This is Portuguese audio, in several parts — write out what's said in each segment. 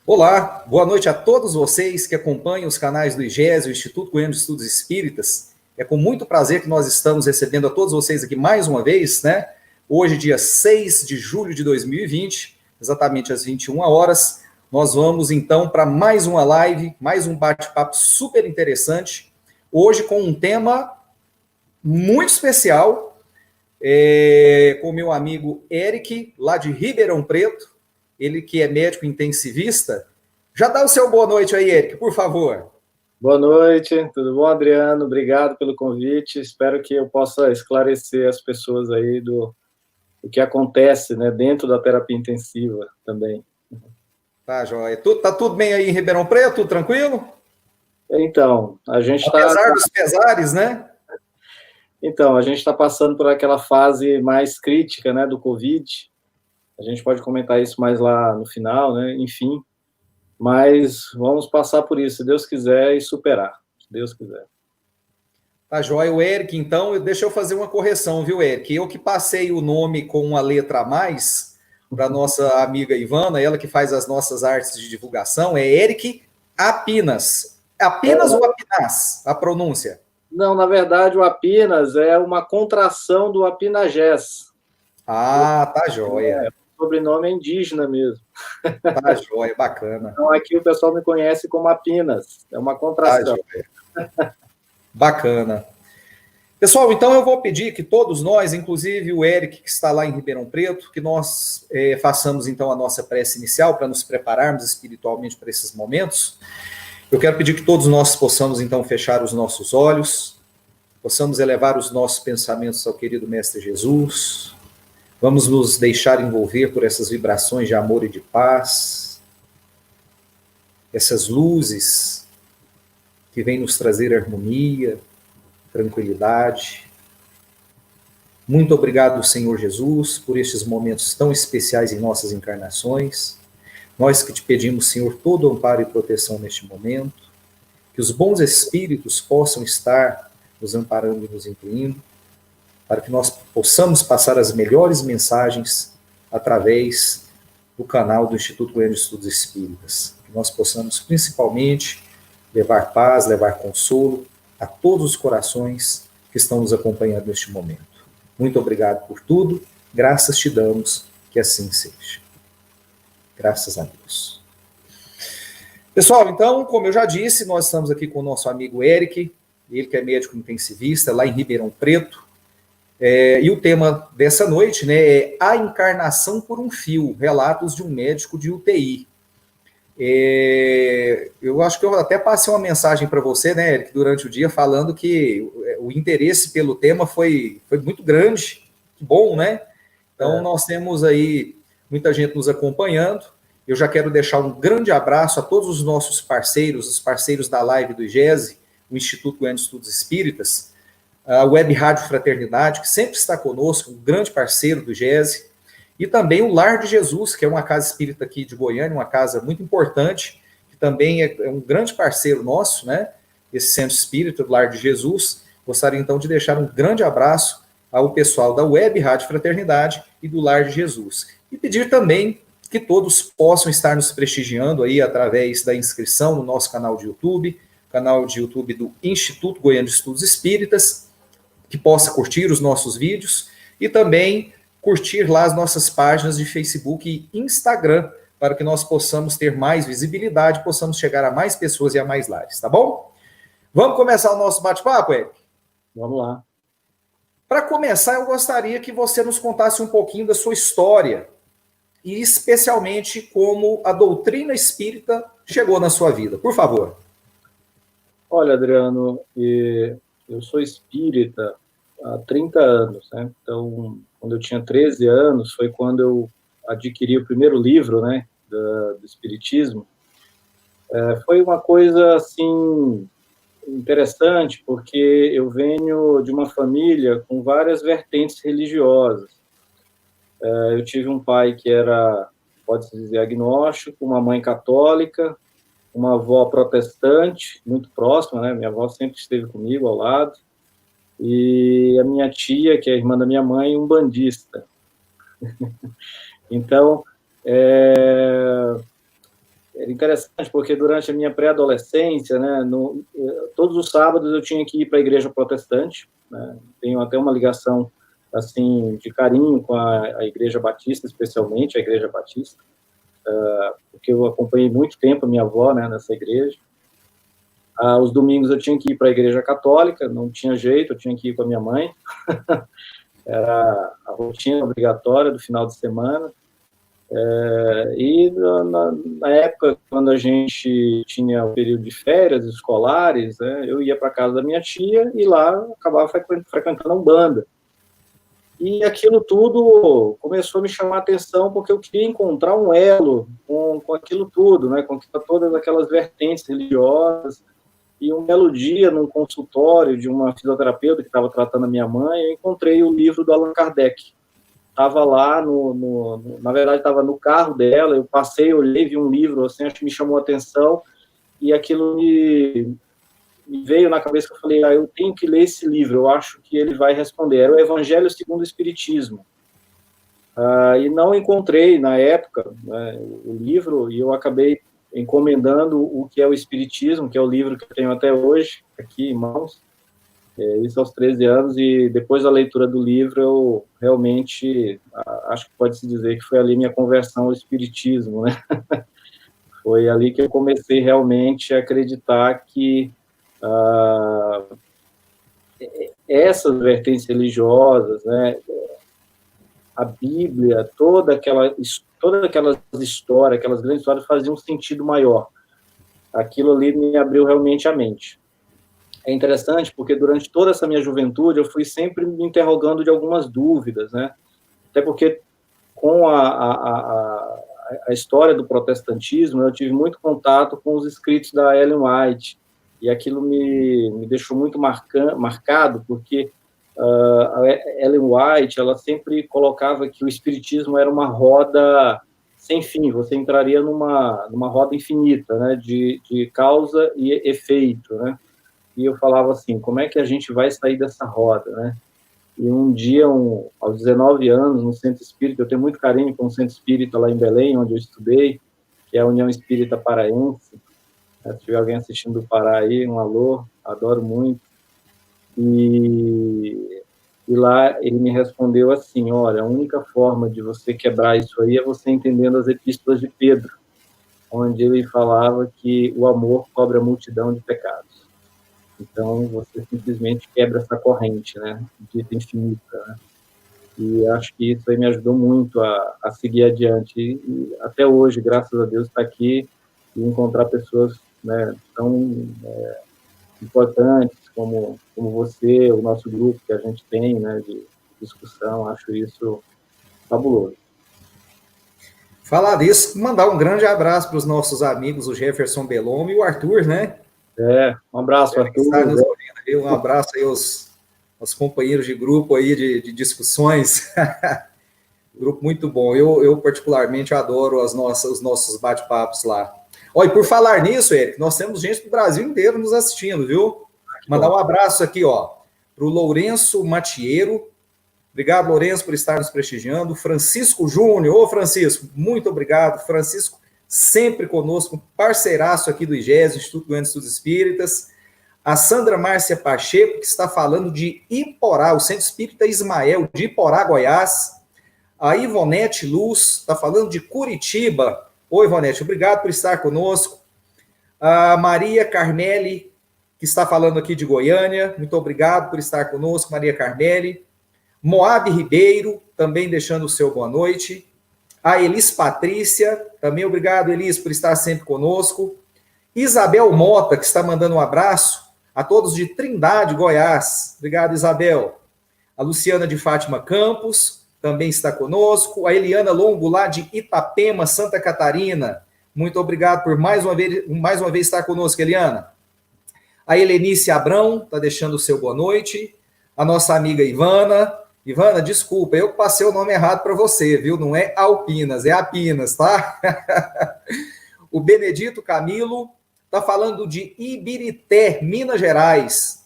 Olá, boa noite a todos vocês que acompanham os canais do IGES, o Instituto Goiano de Estudos Espíritas. É com muito prazer que nós estamos recebendo a todos vocês aqui mais uma vez, né? Hoje, dia 6 de julho de 2020, exatamente às 21 horas, nós vamos então para mais uma live, mais um bate-papo super interessante, hoje com um tema muito especial, com o meu amigo Eric, lá de Ribeirão Preto, ele que é médico intensivista. Já dá o seu boa noite aí, Eric, por favor. Boa noite, tudo bom, Adriano? Obrigado pelo convite. Espero que eu possa esclarecer as pessoas aí do que acontece, né, dentro da terapia intensiva também. Tá, joia. Tá tudo bem aí em Ribeirão Preto? Tudo tranquilo? Então, a gente está... Apesar dos pesares, né? Então, a gente está passando por aquela fase mais crítica, né, do Covid. A gente pode comentar isso mais lá no final, né? Enfim, mas vamos passar por isso, se Deus quiser, e superar, se Deus quiser. Tá, joia. O Eric, então, deixa eu fazer uma correção, viu, Eric? Eu que passei o nome com uma letra a mais para nossa amiga Ivana, ela que faz as nossas artes de divulgação, é Eric Apinas. Apenas ou Apinas, a pronúncia? Não, na verdade, o Apinas é uma contração do Apinagés. Ah, tá joia. O sobrenome é indígena mesmo. Tá joia, bacana. Então, aqui o pessoal me conhece como Apinas. É uma contração. Tá joia. Bacana. Pessoal, então eu vou pedir que todos nós, inclusive o Eric, que está lá em Ribeirão Preto, que nós façamos então a nossa prece inicial para nos prepararmos espiritualmente para esses momentos. Eu quero pedir que todos nós possamos então fechar os nossos olhos, possamos elevar os nossos pensamentos ao querido Mestre Jesus. Vamos nos deixar envolver por essas vibrações de amor e de paz, essas luzes que vêm nos trazer harmonia, tranquilidade. Muito obrigado, Senhor Jesus, por estes momentos tão especiais em nossas encarnações. Nós que te pedimos, Senhor, todo amparo e proteção neste momento, que os bons espíritos possam estar nos amparando e nos incluindo, para que nós possamos passar as melhores mensagens através do canal do Instituto Goiano de Estudos Espíritas. Que nós possamos, principalmente, levar paz, levar consolo a todos os corações que estão nos acompanhando neste momento. Muito obrigado por tudo, graças te damos, que assim seja. Graças a Deus. Pessoal, então, como eu já disse, nós estamos aqui com o nosso amigo Eric, ele que é médico intensivista lá em Ribeirão Preto, e o tema dessa noite, né, é A Encarnação por um Fio, relatos de um médico de UTI. Eu acho que eu até passei uma mensagem para você, né, Eric, durante o dia, falando que o interesse pelo tema foi muito grande, que bom, né? Então, nós temos aí muita gente nos acompanhando. Eu já quero deixar um grande abraço a todos os nossos parceiros, os parceiros da live do IGESE, o Instituto Goiano de Estudos Espíritas, a Web Rádio Fraternidade, que sempre está conosco, um grande parceiro do IGESE, e também o Lar de Jesus, que é uma casa espírita aqui de Goiânia, uma casa muito importante, que também é um grande parceiro nosso, né? Esse centro espírita do Lar de Jesus. Gostaria então de deixar um grande abraço ao pessoal da Web Rádio Fraternidade e do Lar de Jesus. E pedir também que todos possam estar nos prestigiando aí através da inscrição no nosso canal de YouTube do Instituto Goiano de Estudos Espíritas, que possa curtir os nossos vídeos e também curtir lá as nossas páginas de Facebook e Instagram, para que nós possamos ter mais visibilidade, possamos chegar a mais pessoas e a mais lares, tá bom? Vamos começar o nosso bate-papo, Eric? Vamos lá. Para começar, eu gostaria que você nos contasse um pouquinho da sua história, e especialmente como a doutrina espírita chegou na sua vida. Por favor. Olha, Adriano, eu sou espírita há 30 anos, né? Então, quando eu tinha 13 anos, foi quando eu adquiri o primeiro livro, né, do Espiritismo. Foi uma coisa, assim, interessante, porque eu venho de uma família com várias vertentes religiosas. Eu tive um pai que era, pode-se dizer, agnóstico, uma mãe católica, uma avó protestante, muito próxima, né? Minha avó sempre esteve comigo ao lado, e a minha tia, que é a irmã da minha mãe, um bandista. Então, era interessante, porque durante a minha pré-adolescência, né, todos os sábados eu tinha que ir para a igreja protestante, né, tenho até uma ligação, assim, de carinho com a igreja batista, especialmente a igreja batista, porque eu acompanhei muito tempo a minha avó, né, nessa igreja. Os domingos eu tinha que ir para a igreja católica, não tinha jeito, eu tinha que ir com a minha mãe, era a rotina obrigatória do final de semana. E na época, quando a gente tinha o período de férias escolares, né, eu ia para casa da minha tia e lá acabava frequentando a Umbanda. E aquilo tudo começou a me chamar a atenção, porque eu queria encontrar um elo com aquilo tudo, né, com todas aquelas vertentes religiosas. E um belo dia, num consultório de uma fisioterapeuta que estava tratando a minha mãe, eu encontrei o livro do Allan Kardec. Estava lá, na verdade, estava no carro dela, eu passei, olhei, vi um livro, assim, acho que me chamou a atenção, e aquilo me veio na cabeça, que eu falei, eu tenho que ler esse livro, eu acho que ele vai responder. Era o Evangelho segundo o Espiritismo. E não encontrei, na época, né, o livro, e eu acabei encomendando o que é o Espiritismo, que é o livro que eu tenho até hoje, aqui em mãos, isso aos 13 anos, e depois da leitura do livro, eu realmente, acho que pode-se dizer que foi ali minha conversão ao Espiritismo, né? Foi ali que eu comecei realmente a acreditar que essas vertentes religiosas, né, a Bíblia, todas aquelas histórias, aquelas grandes histórias faziam um sentido maior. Aquilo ali me abriu realmente a mente. É interessante porque durante toda essa minha juventude eu fui sempre me interrogando de algumas dúvidas, né? Até porque com a história do protestantismo eu tive muito contato com os escritos da Ellen White, e aquilo me deixou muito marcado, porque a Ellen White, ela sempre colocava que o espiritismo era uma roda sem fim, você entraria numa roda infinita, né, de causa e efeito, né? E eu falava assim, como é que a gente vai sair dessa roda, né? E um dia, aos 19 anos, no Centro Espírita, eu tenho muito carinho com o Centro Espírita lá em Belém, onde eu estudei, que é a União Espírita Paraense. Se tiver alguém assistindo do Pará aí, um alô, adoro muito. E lá ele me respondeu assim, olha, a única forma de você quebrar isso aí é você entendendo as epístolas de Pedro, onde ele falava que o amor cobre a multidão de pecados. Então, você simplesmente quebra essa corrente, né, de vida infinita, né? E acho que isso aí me ajudou muito a seguir adiante. E até hoje, graças a Deus, está aqui e encontrar pessoas, né, tão importantes como você, o nosso grupo que a gente tem, né, de discussão, acho isso fabuloso. Falar disso, mandar um grande abraço para os nossos amigos, o Jefferson Bellomo e o Arthur, né? Um abraço, Arthur. Um abraço aí aos companheiros de grupo aí de discussões. Grupo muito bom. Eu particularmente adoro os nossos bate-papos lá. Olha, e por falar nisso, Eric, nós temos gente do Brasil inteiro nos assistindo, viu? Mandar um abraço aqui, ó, para o Lourenço Matiero. Obrigado, Lourenço, por estar nos prestigiando. Francisco Júnior. Ô, Francisco, muito obrigado. Francisco, sempre conosco, parceiraço aqui do IGES, Instituto Goiano de Estudos Espíritas. A Sandra Márcia Pacheco, que está falando de Iporá, o Centro Espírita Ismael, de Iporá, Goiás. A Ivonete Luz está falando de Curitiba. Oi, Ivonete, obrigado por estar conosco. A Maria Carmeli, que está falando aqui de Goiânia, muito obrigado por estar conosco, Maria Carmeli. Moab Ribeiro, também deixando o seu boa noite. A Elis Patrícia, também obrigado, Elis, por estar sempre conosco. Isabel Mota, que está mandando um abraço a todos de Trindade, Goiás. Obrigado, Isabel. A Luciana de Fátima Campos também está conosco. A Eliana Longo, lá de Itapema, Santa Catarina. Muito obrigado por mais uma vez estar conosco, Eliana. A Helenice Abrão está deixando o seu boa noite. A nossa amiga Ivana. Ivana, desculpa, eu passei o nome errado para você, viu? Não é Alpinas, é Apinas, tá? O Benedito Camilo está falando de Ibirité, Minas Gerais.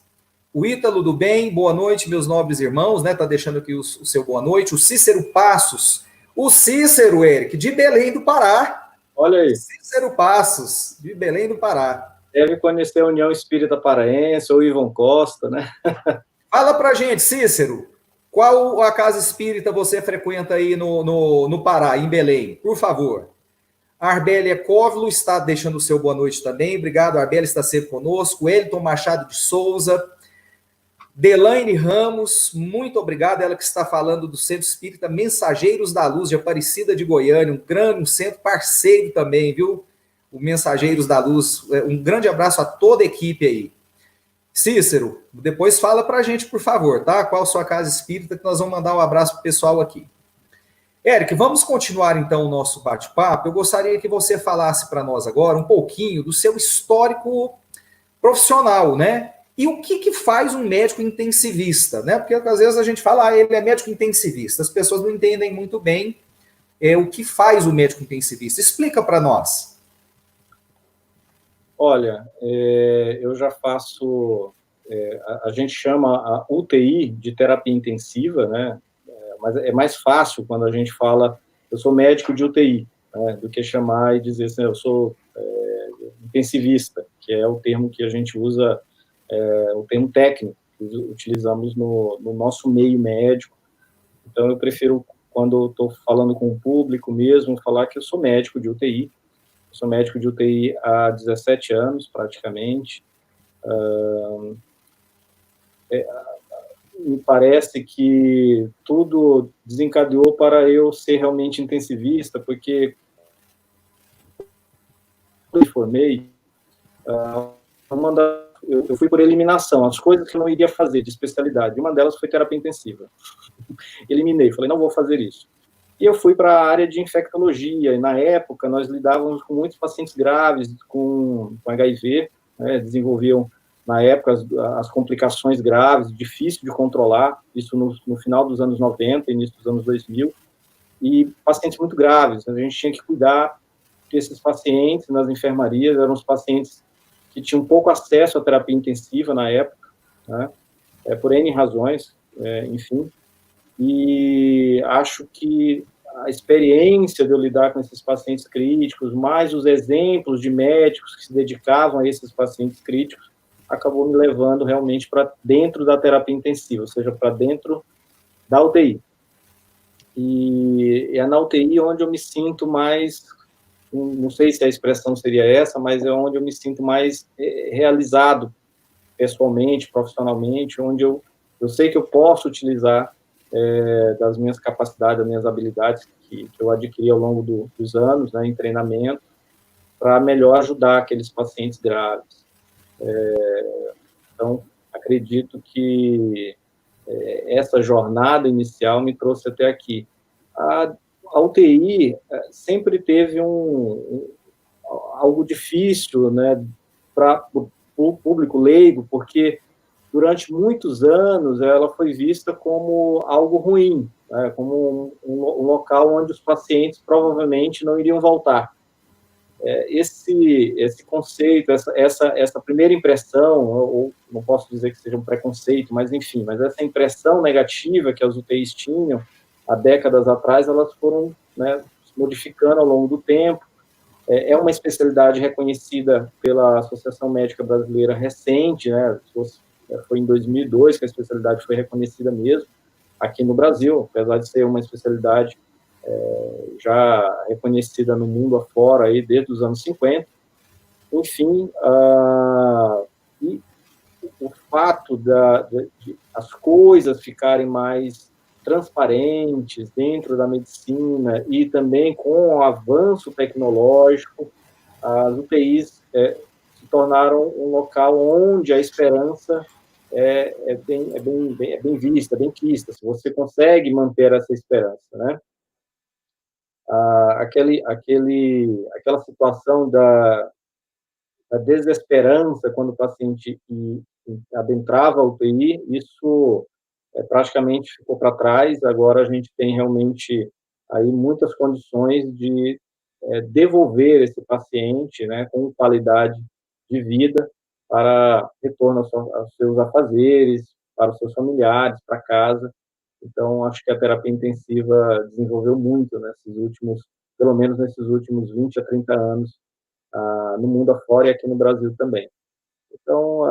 O Ítalo do Bem, boa noite, meus nobres irmãos, né? Tá deixando aqui o seu boa noite. O Cícero Passos. O Cícero, Eric, de Belém do Pará. Olha aí. Cícero Passos, de Belém do Pará. Deve conhecer a União Espírita Paraense ou Ivon Costa, né? Fala pra gente, Cícero, qual a casa espírita você frequenta aí no Pará, em Belém? Por favor. A Arbélia Cóvilo está deixando o seu boa noite também. Obrigado, a Arbélia está sempre conosco. Elton Machado de Souza. Delaine Ramos, muito obrigado. Ela que está falando do Centro Espírita Mensageiros da Luz de Aparecida de Goiânia, um centro parceiro também, viu? O Mensageiros da Luz. Um grande abraço a toda a equipe aí. Cícero, depois fala pra gente, por favor, tá? Qual a sua casa espírita, que nós vamos mandar um abraço pro pessoal aqui. Eric, vamos continuar então o nosso bate-papo. Eu gostaria que você falasse para nós agora um pouquinho do seu histórico profissional, né? E o que faz um médico intensivista, né? Porque às vezes a gente fala, ele é médico intensivista. As pessoas não entendem muito bem o que faz o médico intensivista. Explica para nós. Olha, eu já faço, a gente chama a UTI de terapia intensiva, né? Mas é mais fácil quando a gente fala, eu sou médico de UTI, né? Do que chamar e dizer assim, eu sou intensivista, que é o termo que a gente usa, o termo técnico que utilizamos no nosso meio médico. Então, eu prefiro, quando estou falando com o público mesmo, falar que eu sou médico de UTI. Eu sou médico de UTI há 17 anos, praticamente. Me parece que tudo desencadeou para eu ser realmente intensivista, porque quando eu formei, eu fui por eliminação, as coisas que eu não iria fazer de especialidade. Uma delas foi terapia intensiva. Eliminei, falei, não vou fazer isso. E eu fui para a área de infectologia, e na época nós lidávamos com muitos pacientes graves com HIV, né, desenvolviam, na época, as complicações graves, difícil de controlar, isso no final dos anos 90, início dos anos 2000, e pacientes muito graves, a gente tinha que cuidar desses pacientes nas enfermarias, eram os pacientes que tinham pouco acesso à terapia intensiva na época, né, por N razões, enfim, e acho que a experiência de eu lidar com esses pacientes críticos, mais os exemplos de médicos que se dedicavam a esses pacientes críticos, acabou me levando realmente para dentro da terapia intensiva, ou seja, para dentro da UTI. E é na UTI onde eu me sinto mais, não sei se a expressão seria essa, mas é onde eu me sinto mais realizado pessoalmente, profissionalmente, onde eu sei que eu posso utilizar das minhas capacidades, das minhas habilidades que eu adquiri ao longo dos anos, né, em treinamento, para melhor ajudar aqueles pacientes graves. Então, acredito que essa jornada inicial me trouxe até aqui. A UTI sempre teve algo difícil, né, para o público leigo, porque durante muitos anos, ela foi vista como algo ruim, né, como um local onde os pacientes provavelmente não iriam voltar. Esse conceito, essa primeira impressão, ou não posso dizer que seja um preconceito, mas enfim, mas essa impressão negativa que as UTIs tinham há décadas atrás, elas foram, né, se modificando ao longo do tempo. É uma especialidade reconhecida pela Associação Médica Brasileira recente, né, foi em 2002 que a especialidade foi reconhecida mesmo, aqui no Brasil, apesar de ser uma especialidade já reconhecida no mundo afora, aí, desde os anos 50. Enfim, e o fato de as coisas ficarem mais transparentes dentro da medicina e também com o avanço tecnológico, as UTIs se tornaram um local onde a esperança é bem vista, bem quista, se você consegue manter essa esperança, né? Aquela situação da desesperança quando o paciente adentrava a UTI, isso praticamente ficou para trás. Agora a gente tem realmente aí muitas condições de devolver esse paciente, né, com qualidade de vida para retorno aos seus afazeres, para os seus familiares, para casa. Então, acho que a terapia intensiva desenvolveu muito nesses últimos pelo menos nesses últimos 20 a 30 anos, no mundo afora e aqui no Brasil também. Então,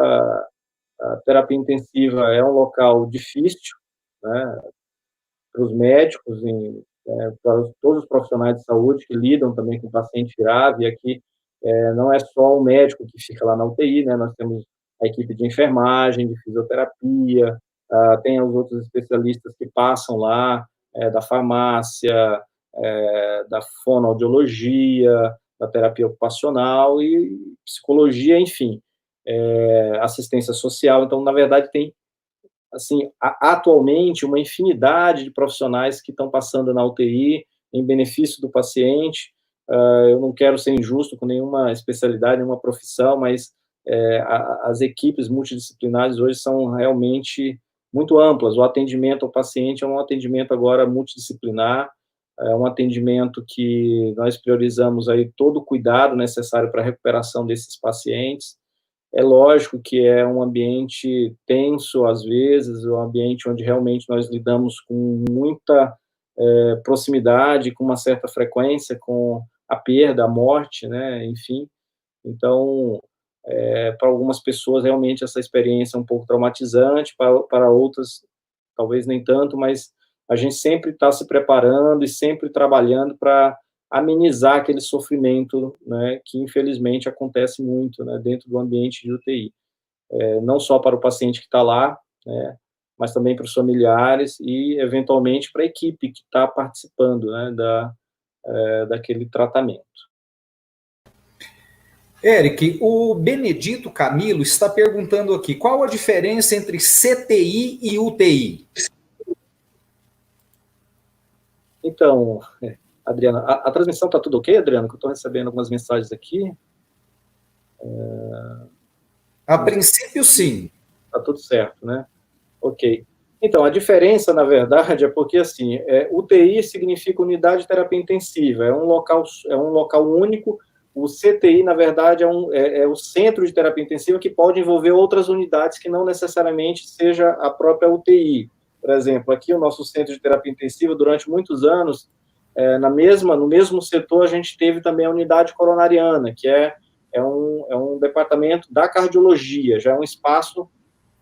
a terapia intensiva é um local difícil, né, para os médicos, para todos os profissionais de saúde que lidam também com paciente grave. E aqui não é só o médico que fica lá na UTI, né, nós temos a equipe de enfermagem, de fisioterapia, tem os outros especialistas que passam lá, da farmácia, da fonoaudiologia, da terapia ocupacional e psicologia, enfim, assistência social. Então, na verdade, tem, assim, atualmente, uma infinidade de profissionais que estão passando na UTI em benefício do paciente. Eu não quero ser injusto com nenhuma especialidade, nenhuma profissão, mas as equipes multidisciplinares hoje são realmente muito amplas. O atendimento ao paciente é um atendimento agora multidisciplinar, é um atendimento que nós priorizamos aí todo o cuidado necessário para a recuperação desses pacientes. É lógico que é um ambiente tenso, às vezes, um ambiente onde realmente nós lidamos com muita proximidade, com uma certa frequência, com a perda, a morte, né, enfim. Então, para algumas pessoas, realmente, essa experiência é um pouco traumatizante, para outras, talvez nem tanto, mas a gente sempre está se preparando e sempre trabalhando para amenizar aquele sofrimento, né, que infelizmente acontece muito, né, dentro do ambiente de UTI. Não só para o paciente que está lá, né, mas também para os familiares e, eventualmente, para a equipe que está participando, né, daquele tratamento. Eric, o Benedito Camilo está perguntando aqui, qual a diferença entre CTI e UTI? Então, Adriana, a transmissão está tudo ok, Adriana? Que eu estou recebendo algumas mensagens aqui. A princípio, sim. Está tudo certo, né? Ok. Então, a diferença, na verdade, é porque, assim, UTI significa Unidade de Terapia Intensiva, é um local único. O CTI, na verdade, é o Centro de Terapia Intensiva, que pode envolver outras unidades que não necessariamente seja a própria UTI. Por exemplo, aqui o nosso Centro de Terapia Intensiva, durante muitos anos, no mesmo setor, a gente teve também a unidade coronariana, que é um departamento da cardiologia, já é um espaço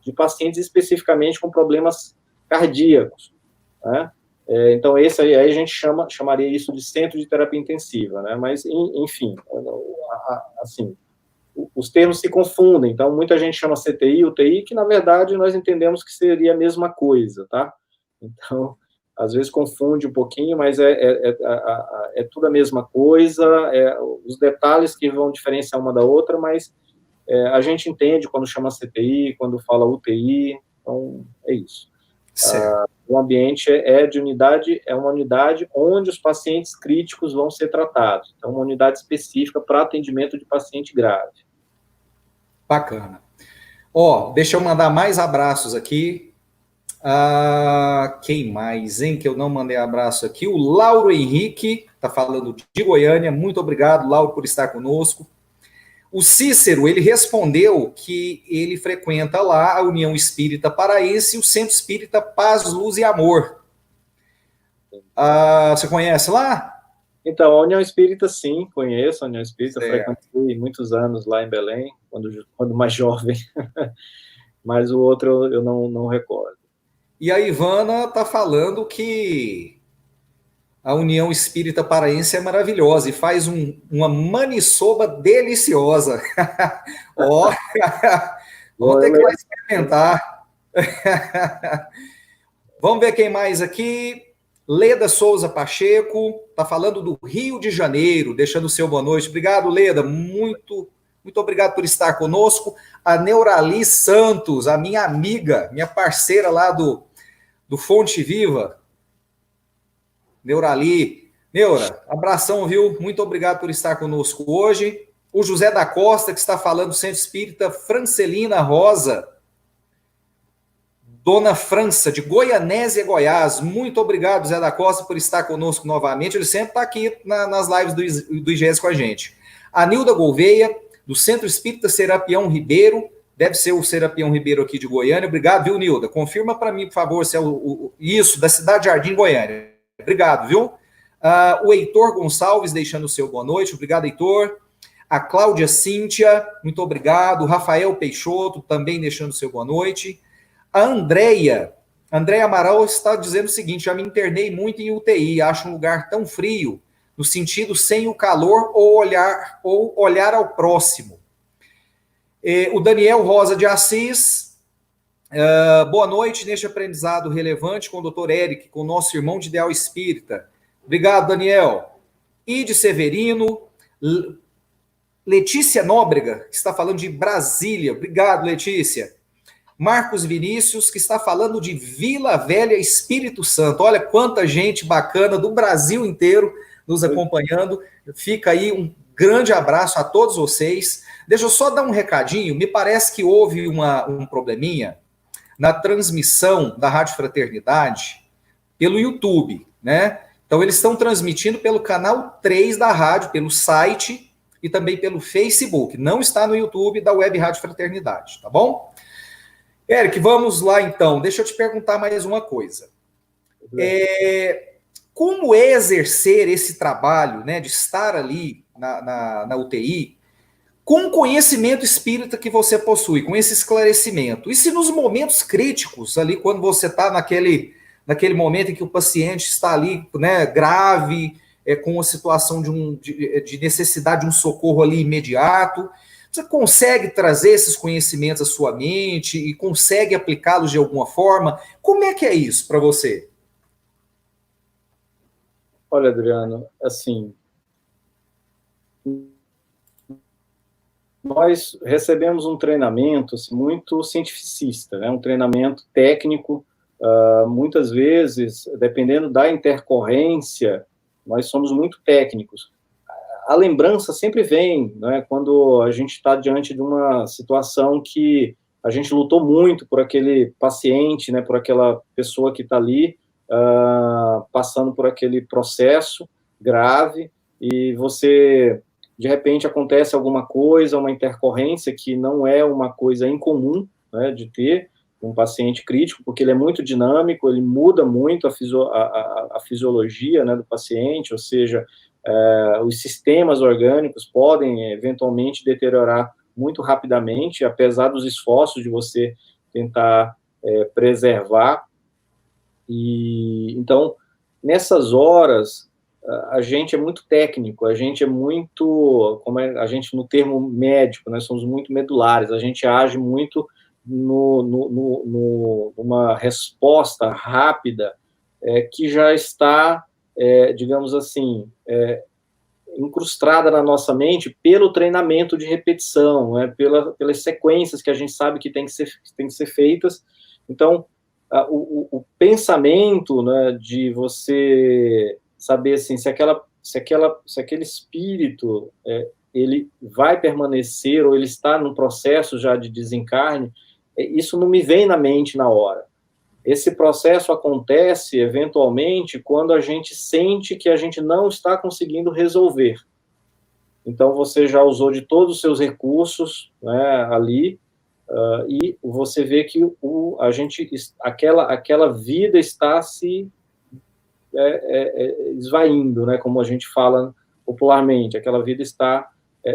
de pacientes especificamente com problemas cardíacos, né? Então, esse aí a gente chamaria isso de centro de terapia intensiva, né? Mas, enfim, assim, os termos se confundem. Então, muita gente chama CTI, UTI, que, na verdade, nós entendemos que seria a mesma coisa, tá? Então, às vezes confunde um pouquinho, mas é tudo a mesma coisa, os detalhes que vão diferenciar uma da outra, mas a gente entende quando chama CTI, quando fala UTI, então é isso. O ambiente é uma unidade onde os pacientes críticos vão ser tratados, então uma unidade específica para atendimento de paciente grave. Bacana. Deixa eu mandar mais abraços aqui. Quem mais, hein, que eu não mandei abraço aqui? O Lauro Henrique, está falando de Goiânia, muito obrigado, Lauro, por estar conosco. O Cícero, ele respondeu que ele frequenta lá a União Espírita Paraense e o Centro Espírita Paz, Luz e Amor. Você conhece lá? Então, a União Espírita, sim, conheço a União Espírita, frequentei muitos anos lá em Belém, quando mais jovem, mas o outro eu não recordo. E a Ivana está falando que a União Espírita Paraense é maravilhosa e faz uma maniçoba deliciosa. Vamos ter que lá experimentar. Vamos ver quem mais aqui. Leda Souza Pacheco está falando do Rio de Janeiro, deixando o seu boa noite. Obrigado, Leda. Muito obrigado por estar conosco. A Neurali Santos, a minha amiga, minha parceira lá do Fonte Viva. Neurali. Neura, abração, viu? Muito obrigado por estar conosco hoje. O José da Costa, que está falando do Centro Espírita Francelina Rosa. Dona França, de Goianésia, Goiás. Muito obrigado, Zé da Costa, por estar conosco novamente. Ele sempre está aqui nas lives do IGES com a gente. A Nilda Gouveia, do Centro Espírita Serapião Ribeiro. Deve ser o Serapião Ribeiro aqui de Goiânia. Obrigado, viu, Nilda? Confirma para mim, por favor, se é isso, da Cidade Jardim, Goiânia. Obrigado, viu? O Heitor Gonçalves deixando o seu boa noite, obrigado, Heitor. A Cláudia Cíntia, muito obrigado. O Rafael Peixoto também deixando o seu boa noite. A Andréia Amaral está dizendo o seguinte: já me internei muito em UTI, acho um lugar tão frio, no sentido sem o calor ou olhar ao próximo. O Daniel Rosa de Assis, boa noite neste aprendizado relevante com o Dr. Eric, com o nosso irmão de ideal espírita. Obrigado, Daniel. Ide Severino, Letícia Nóbrega, que está falando de Brasília. Obrigado, Letícia. Marcos Vinícius, que está falando de Vila Velha, Espírito Santo. Olha quanta gente bacana do Brasil inteiro nos acompanhando. Fica aí um grande abraço a todos vocês. Deixa eu só dar um recadinho. Me parece que houve um probleminha na transmissão da Rádio Fraternidade pelo YouTube, né? Então, eles estão transmitindo pelo canal 3 da rádio, pelo site e também pelo Facebook. Não está no YouTube da Web Rádio Fraternidade, tá bom? Eric, vamos lá então. Deixa eu te perguntar mais uma coisa. Como é exercer esse trabalho, né, de estar ali na UTI, com o conhecimento espírita que você possui, com esse esclarecimento? E se nos momentos críticos, ali quando você está naquele momento em que o paciente está ali, né, grave, com a situação de necessidade de um socorro ali imediato, você consegue trazer esses conhecimentos à sua mente e consegue aplicá-los de alguma forma? Como é que é isso para você? Olha, Adriano, assim, nós recebemos um treinamento assim, muito cientificista, né? Um treinamento técnico. Muitas vezes, dependendo da intercorrência, nós somos muito técnicos. A lembrança sempre vem, né, quando a gente está diante de uma situação que a gente lutou muito por aquele paciente, né, por aquela pessoa que está ali, passando por aquele processo grave, e você, de repente, acontece alguma coisa, uma intercorrência que não é uma coisa incomum, né, de ter um paciente crítico, porque ele é muito dinâmico, ele muda muito a fisiologia, né, do paciente, ou seja, os sistemas orgânicos podem, eventualmente, deteriorar muito rapidamente, apesar dos esforços de você tentar preservar. E então, nessas horas, a gente é muito técnico, a gente é muito, a gente no termo médico, nós somos muito medulares, a gente age muito numa resposta rápida que já está, digamos assim, incrustada na nossa mente pelo treinamento de repetição, né, pelas sequências que a gente sabe que tem que ser feitas. Então, o pensamento, né, de você saber assim, se aquele espírito ele vai permanecer ou ele está num processo já de desencarne, isso não me vem na mente na hora. Esse processo acontece, eventualmente, quando a gente sente que a gente não está conseguindo resolver. Então, você já usou de todos os seus recursos, né, ali, e você vê que aquela vida está se esvaindo, né, como a gente fala popularmente, aquela vida está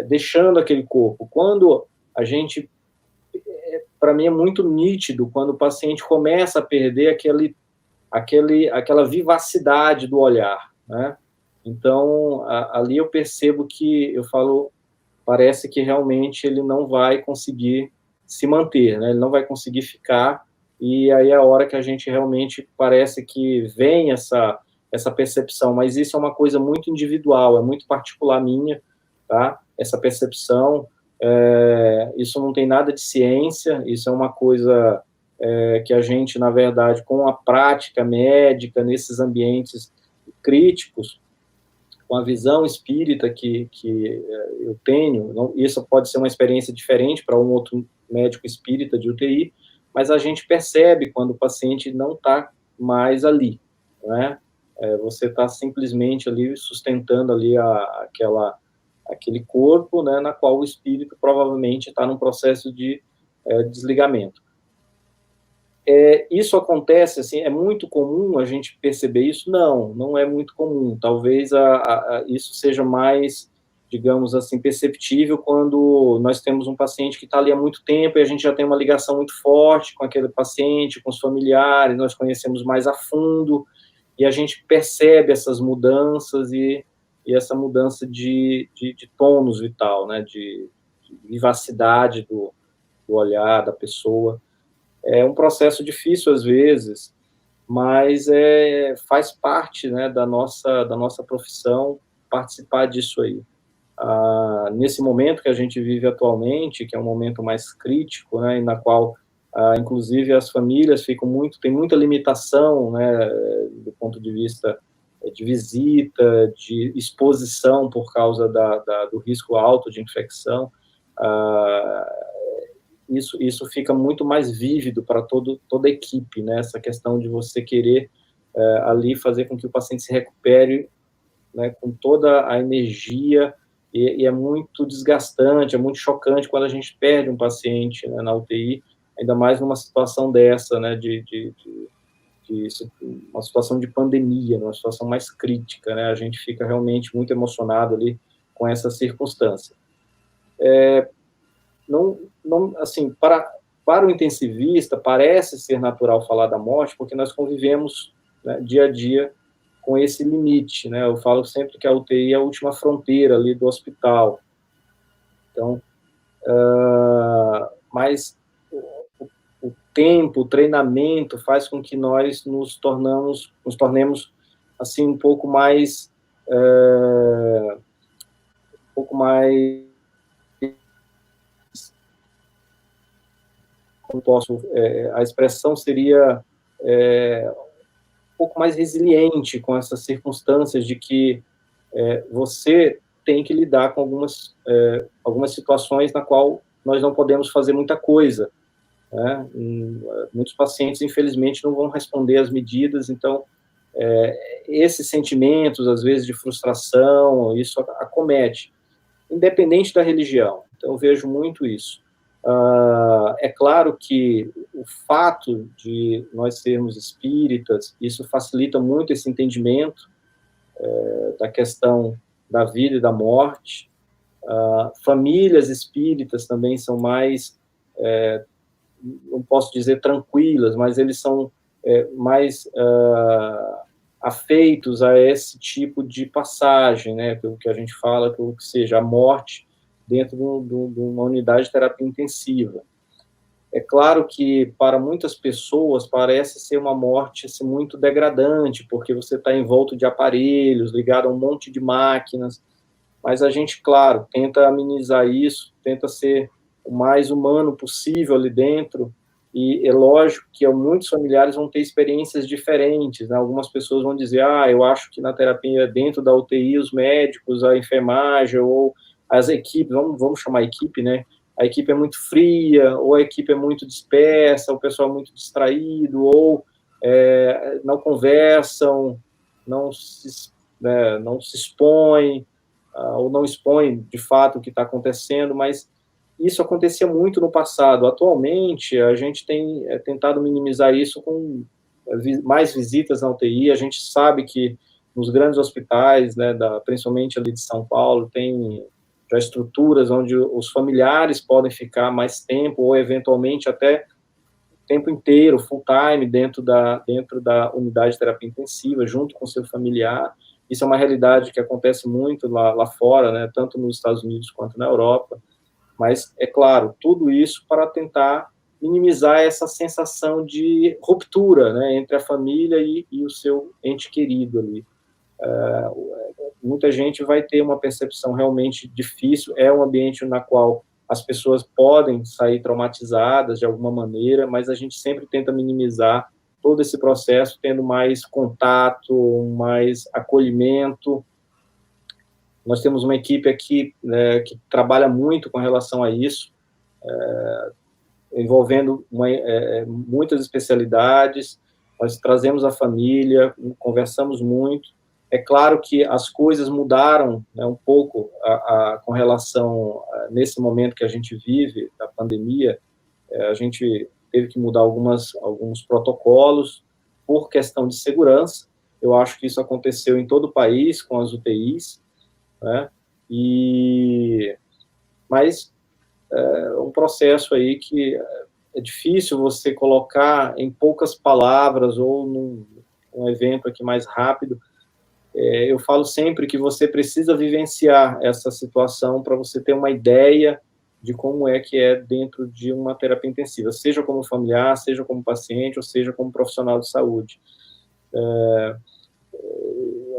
deixando aquele corpo. Quando a gente, para mim é muito nítido, quando o paciente começa a perder aquela vivacidade do olhar, né? Então, ali eu percebo que, parece que realmente ele não vai conseguir se manter, né? Ele não vai conseguir ficar, e aí é a hora que a gente realmente parece que vem essa percepção, mas isso é uma coisa muito individual, é muito particular minha, tá? Essa percepção, isso não tem nada de ciência, isso é uma coisa que a gente, na verdade, com a prática médica, nesses ambientes críticos, com a visão espírita que eu tenho, isso pode ser uma experiência diferente para um outro médico espírita de UTI, mas a gente percebe quando o paciente não está mais ali, né? Você está simplesmente ali sustentando ali aquele corpo, né, na qual o espírito provavelmente está num processo de desligamento. Isso acontece, assim, é muito comum a gente perceber isso? Não, não é muito comum. Talvez isso seja mais, digamos assim, perceptível quando nós temos um paciente que está ali há muito tempo e a gente já tem uma ligação muito forte com aquele paciente, com os familiares, nós conhecemos mais a fundo e a gente percebe essas mudanças e essa mudança de tônus vital, né, de vivacidade do olhar da pessoa. É um processo difícil às vezes, mas faz parte, né, da nossa profissão participar disso aí. Nesse momento que a gente vive atualmente, que é um momento mais crítico, né, e na qual, inclusive, as famílias tem muita limitação, né, do ponto de vista de visita, de exposição por causa do risco alto de infecção. Isso fica muito mais vívido para toda a equipe, né? Essa questão de você querer ali fazer com que o paciente se recupere, né, com toda a energia, e é muito desgastante, é muito chocante quando a gente perde um paciente, né, na UTI, ainda mais numa situação dessa, né, uma situação de pandemia, uma situação mais crítica, né? A gente fica realmente muito emocionado ali com essa circunstância. Não, assim, para o intensivista, parece ser natural falar da morte, porque nós convivemos, né, dia a dia com esse limite, né? Eu falo sempre que a UTI é a última fronteira ali do hospital. Então, mas o tempo, o treinamento faz com que nós nos tornemos assim um pouco mais como posso, a expressão seria um pouco mais resiliente com essas circunstâncias de que você tem que lidar com algumas situações na qual nós não podemos fazer muita coisa, né? Muitos pacientes, infelizmente, não vão responder às medidas, então, esses sentimentos, às vezes, de frustração, isso acomete, independente da religião. Então, eu vejo muito isso. É claro que o fato de nós sermos espíritas, isso facilita muito esse entendimento da questão da vida e da morte. Famílias espíritas também são mais, não posso dizer tranquilas, mas eles são mais afeitos a esse tipo de passagem, né, o que a gente fala, que seja a morte dentro de uma unidade de terapia intensiva. É claro que, para muitas pessoas, parece ser uma morte assim, muito degradante, porque você está envolto de aparelhos, ligado a um monte de máquinas, mas a gente, claro, tenta amenizar isso, tenta ser o mais humano possível ali dentro, e é lógico que muitos familiares vão ter experiências diferentes, né? Algumas pessoas vão dizer, eu acho que na terapia dentro da UTI, os médicos, a enfermagem, ou as equipes, vamos chamar a equipe, né? A equipe é muito fria, ou a equipe é muito dispersa, o pessoal é muito distraído, ou não conversam, não se expõem, ou não expõem de fato o que está acontecendo, mas isso acontecia muito no passado. Atualmente, a gente tem tentado minimizar isso com mais visitas na UTI. A gente sabe que nos grandes hospitais, né, principalmente ali de São Paulo, tem já estruturas onde os familiares podem ficar mais tempo, ou eventualmente até tempo inteiro, full time, dentro da unidade de terapia intensiva, junto com seu familiar. Isso é uma realidade que acontece muito lá fora, né, tanto nos Estados Unidos quanto na Europa. Mas, é claro, tudo isso para tentar minimizar essa sensação de ruptura, né, entre a família e o seu ente querido ali. Muita gente vai ter uma percepção realmente difícil, é um ambiente na qual as pessoas podem sair traumatizadas de alguma maneira, mas a gente sempre tenta minimizar todo esse processo, tendo mais contato, mais acolhimento. Nós temos uma equipe aqui, né, que trabalha muito com relação a isso, envolvendo muitas especialidades. Nós trazemos a família, conversamos muito. É claro que as coisas mudaram, né, um pouco com relação nesse momento que a gente vive, da pandemia. A gente teve que mudar alguns protocolos por questão de segurança. Eu acho que isso aconteceu em todo o país com as UTIs, né? Mas é um processo aí que é difícil você colocar em poucas palavras ou num evento aqui mais rápido. Eu falo sempre que você precisa vivenciar essa situação para você ter uma ideia de como é que é dentro de uma terapia intensiva, seja como familiar, seja como paciente, ou seja como profissional de saúde.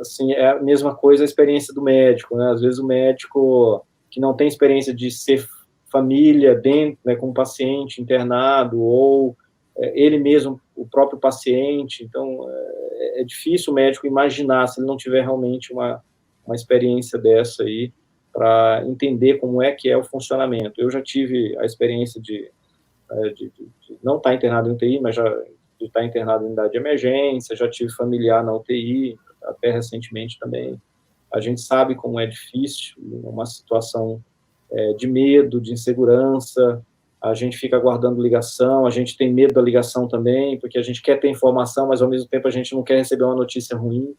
Assim, é a mesma coisa a experiência do médico, né? Às vezes o médico que não tem experiência de ser família dentro, né, com um paciente internado, ou ele mesmo, o próprio paciente, então é difícil o médico imaginar se ele não tiver realmente uma experiência dessa aí, para entender como é que é o funcionamento. Eu já tive a experiência de não estar internado em UTI, mas já de estar internado em unidade de emergência, já tive familiar na UTI, até recentemente também. A gente sabe como é difícil, uma situação de medo, de insegurança, a gente fica aguardando ligação, a gente tem medo da ligação também, porque a gente quer ter informação, mas ao mesmo tempo a gente não quer receber uma notícia ruim.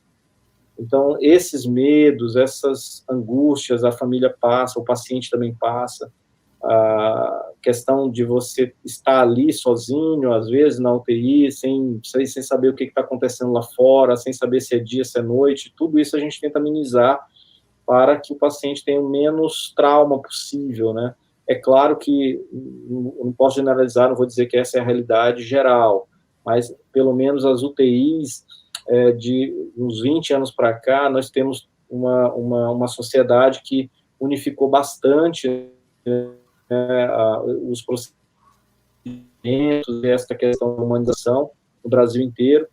Então, esses medos, essas angústias, a família passa, o paciente também passa, a questão de você estar ali sozinho, às vezes, na UTI, sem saber o que está acontecendo lá fora, sem saber se é dia, se é noite, tudo isso a gente tenta minimizar para que o paciente tenha o menos trauma possível, né? É claro que não posso generalizar, não vou dizer que essa é a realidade geral, mas pelo menos as UTIs, de uns 20 anos para cá, nós temos uma sociedade que unificou bastante os procedimentos, essa questão da humanização no Brasil inteiro.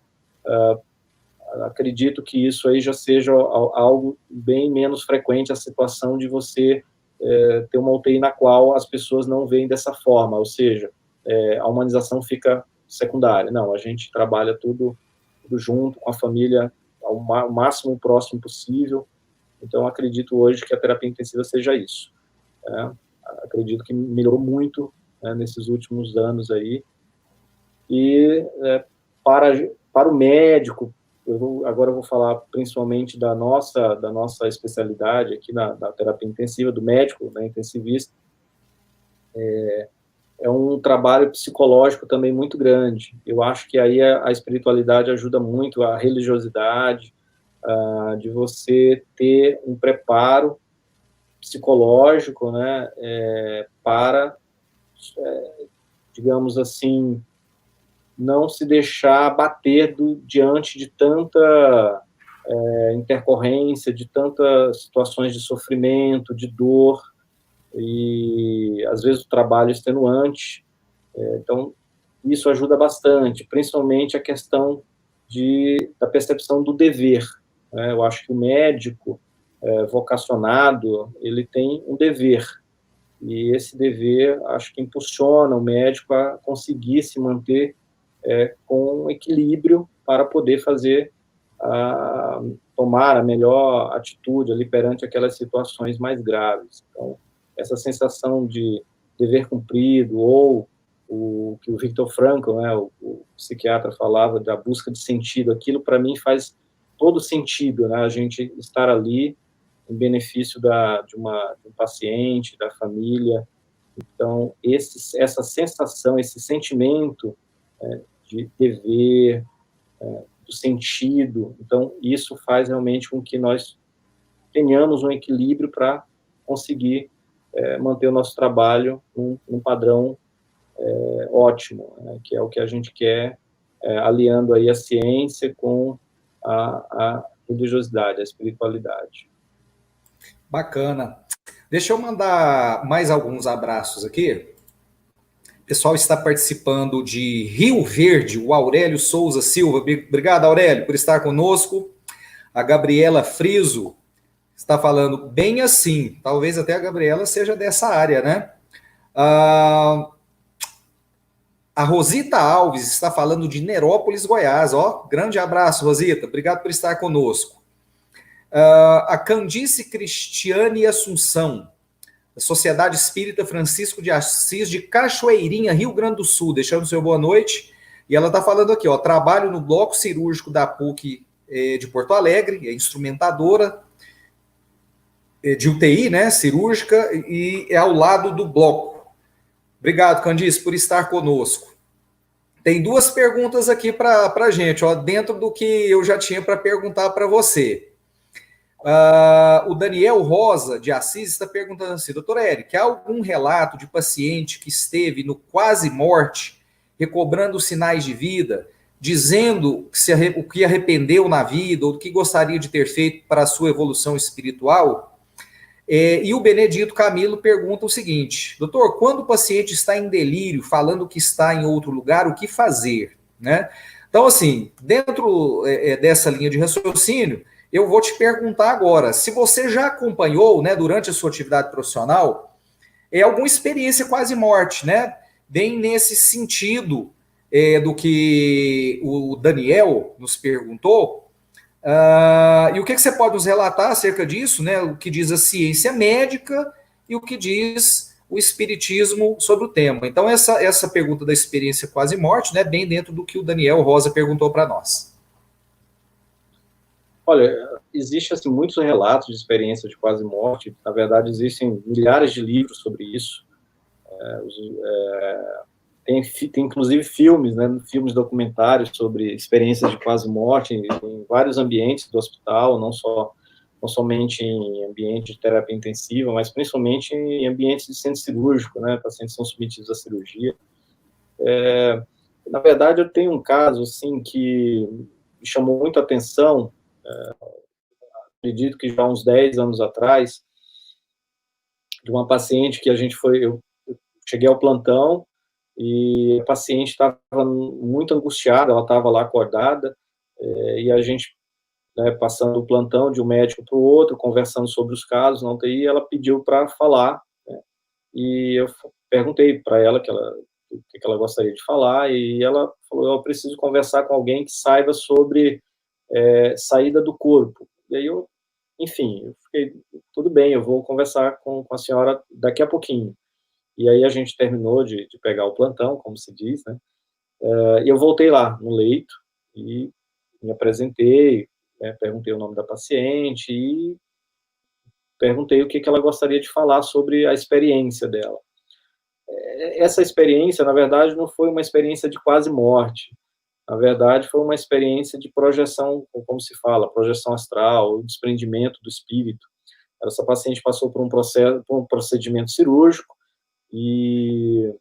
Acredito que isso aí já seja algo bem menos frequente, a situação de você ter uma UTI na qual as pessoas não veem dessa forma, ou seja, a humanização fica secundária. Não, a gente trabalha tudo junto com a família, ao máximo próximo possível. Então, acredito hoje que a terapia intensiva seja isso. Acredito que melhorou muito, né, nesses últimos anos aí. E para o médico, agora eu vou falar principalmente da nossa especialidade aqui na terapia intensiva, do médico, né, intensivista. É um trabalho psicológico também muito grande. Eu acho que aí a espiritualidade ajuda muito, a religiosidade, de você ter um preparo psicológico, né, para, digamos assim, não se deixar abater diante de tanta intercorrência, de tantas situações de sofrimento, de dor, e às vezes o trabalho extenuante. Então, isso ajuda bastante, principalmente a questão da percepção do dever, né? Eu acho que o médico vocacionado, ele tem um dever, e esse dever, acho que impulsiona o médico a conseguir se manter com equilíbrio para poder tomar a melhor atitude ali perante aquelas situações mais graves. Então, essa sensação de dever cumprido, ou o que o Viktor Frankl, né, o psiquiatra, falava da busca de sentido, aquilo para mim faz todo sentido, né, a gente estar ali em benefício de um paciente, da família. Então, essa sensação, esse sentimento de dever, do sentido, então, isso faz realmente com que nós tenhamos um equilíbrio para conseguir manter o nosso trabalho num padrão ótimo, né, que é o que a gente quer, aliando aí a ciência com a religiosidade, a espiritualidade. Bacana. Deixa eu mandar mais alguns abraços aqui. O pessoal está participando de Rio Verde, o Aurélio Souza Silva. Obrigado, Aurélio, por estar conosco. A Gabriela Friso está falando bem assim. Talvez até a Gabriela seja dessa área, né? A Rosita Alves está falando de Nerópolis, Goiás. Ó, grande abraço, Rosita. Obrigado por estar conosco. A Candice Cristiane Assunção. Sociedade Espírita Francisco de Assis de Cachoeirinha, Rio Grande do Sul, deixando o seu boa noite. E ela está falando aqui, ó, trabalho no bloco cirúrgico da PUC de Porto Alegre, é instrumentadora de UTI, né, cirúrgica, e é ao lado do bloco. Obrigado, Candice, por estar conosco. Tem duas perguntas aqui para a gente, ó, dentro do que eu já tinha para perguntar para você. O Daniel Rosa, de Assis, está perguntando assim, doutor Érico, há algum relato de paciente que esteve no quase morte, recobrando sinais de vida, dizendo o que arrependeu na vida ou do que gostaria de ter feito para a sua evolução espiritual? E o Benedito Camilo pergunta o seguinte, doutor, quando o paciente está em delírio, falando que está em outro lugar, o que fazer? Né? Então, assim, dentro dessa linha de raciocínio, eu vou te perguntar agora, se você já acompanhou, né, durante a sua atividade profissional, alguma experiência quase morte, né? Bem nesse sentido do que o Daniel nos perguntou. E o que você pode nos relatar acerca disso, né? O que diz a ciência médica e o que diz o espiritismo sobre o tema. Então, essa pergunta da experiência quase morte, né, bem dentro do que o Daniel Rosa perguntou para nós. Olha, existem assim, muitos relatos de experiência de quase morte. Na verdade, existem milhares de livros sobre isso. Tem inclusive filmes, né, filmes documentários sobre experiências de quase morte em vários ambientes do hospital, não somente em ambiente de terapia intensiva, mas principalmente em ambientes de centro cirúrgico, né, pacientes são submetidos à cirurgia. Na verdade, eu tenho um caso assim que me chamou muito a atenção. Acredito que já há uns 10 anos atrás, de uma paciente que eu cheguei ao plantão e a paciente estava muito angustiada, ela estava lá acordada, e a gente, né, passando o plantão de um médico para o outro, conversando sobre os casos na UTI, ela pediu para falar, né, e eu perguntei para ela o que ela gostaria de falar, e ela falou, eu preciso conversar com alguém que saiba sobre saída do corpo. E aí enfim, eu fiquei, tudo bem, eu vou conversar com a senhora daqui a pouquinho. E aí a gente terminou de pegar o plantão, como se diz, né? E eu voltei lá no leito e me apresentei, né, perguntei o nome da paciente e perguntei o que ela gostaria de falar sobre a experiência dela. Essa experiência, na verdade, não foi uma experiência de quase morte. Na verdade, foi uma experiência de projeção, como se fala, projeção astral, desprendimento do espírito. Essa paciente passou por um procedimento cirúrgico, e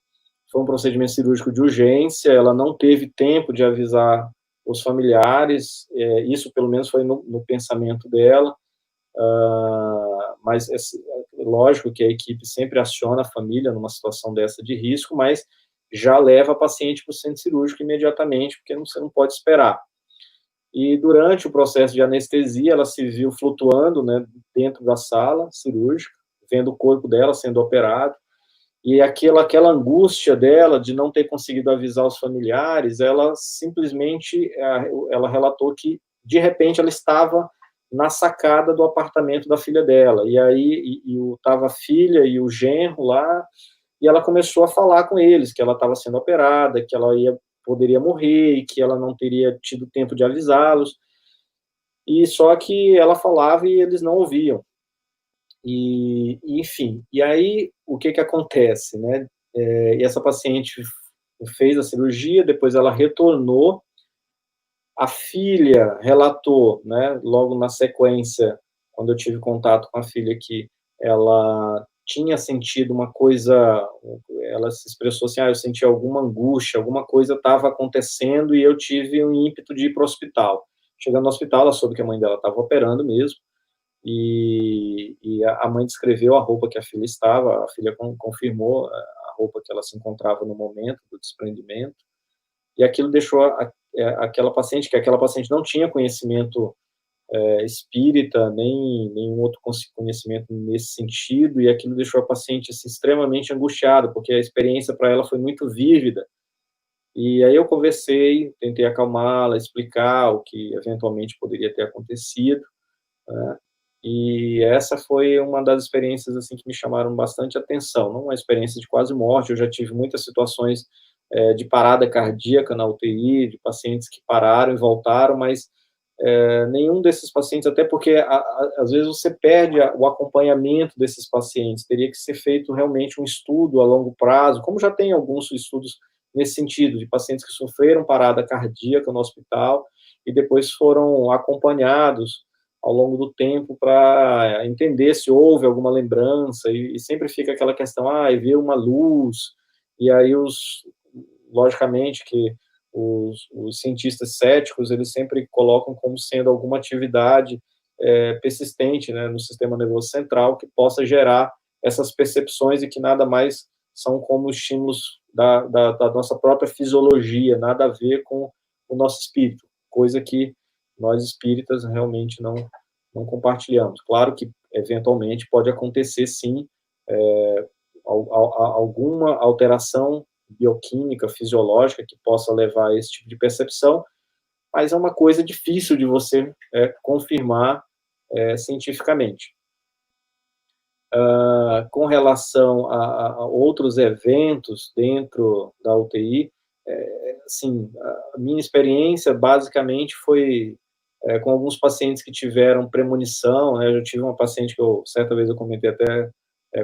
foi um procedimento cirúrgico de urgência, ela não teve tempo de avisar os familiares, isso pelo menos foi no pensamento dela, mas lógico que a equipe sempre aciona a família numa situação dessa de risco, mas já leva a paciente para o centro cirúrgico imediatamente, porque você não pode esperar. E durante o processo de anestesia, ela se viu flutuando, né, dentro da sala cirúrgica, vendo o corpo dela sendo operado, e aquela angústia dela de não ter conseguido avisar os familiares, ela simplesmente, ela relatou que, de repente, ela estava na sacada do apartamento da filha dela, e aí estava a filha e o genro lá, e ela começou a falar com eles que ela estava sendo operada, que ela poderia morrer, e que ela não teria tido tempo de avisá-los, e só que ela falava e eles não ouviam. Enfim, e aí o que acontece, né? E essa paciente fez a cirurgia, depois ela retornou, a filha relatou, né, logo na sequência, quando eu tive contato com a filha, que ela tinha sentido uma coisa, ela se expressou assim, eu senti alguma angústia, alguma coisa estava acontecendo e eu tive um ímpeto de ir para o hospital. Chegando no hospital, ela soube que a mãe dela estava operando mesmo, e a mãe descreveu a roupa que a filha estava, a filha confirmou a roupa que ela se encontrava no momento do desprendimento, e aquilo deixou aquela paciente, que aquela paciente não tinha conhecimento espírita, nem nenhum outro conhecimento nesse sentido, e aquilo deixou a paciente assim, extremamente angustiada, porque a experiência para ela foi muito vívida. E aí eu conversei, tentei acalmá-la, explicar o que eventualmente poderia ter acontecido, né? E essa foi uma das experiências assim que me chamaram bastante atenção, não uma experiência de quase morte, eu já tive muitas situações de parada cardíaca na UTI, de pacientes que pararam e voltaram, mas nenhum desses pacientes, até porque às vezes você perde o acompanhamento desses pacientes, teria que ser feito realmente um estudo a longo prazo, como já tem alguns estudos nesse sentido, de pacientes que sofreram parada cardíaca no hospital e depois foram acompanhados ao longo do tempo para entender se houve alguma lembrança, e sempre fica aquela questão, e vê uma luz, e aí logicamente que os cientistas céticos, eles sempre colocam como sendo alguma atividade persistente, né, no sistema nervoso central, que possa gerar essas percepções e que nada mais são como estímulos da nossa própria fisiologia, nada a ver com o nosso espírito, coisa que nós espíritas realmente não compartilhamos. Claro que, eventualmente, pode acontecer, sim, alguma alteração bioquímica, fisiológica, que possa levar a esse tipo de percepção, mas é uma coisa difícil de você confirmar cientificamente. Com relação a outros eventos dentro da UTI, assim, a minha experiência basicamente foi com alguns pacientes que tiveram premonição, né? Eu tive uma paciente que certa vez eu comentei até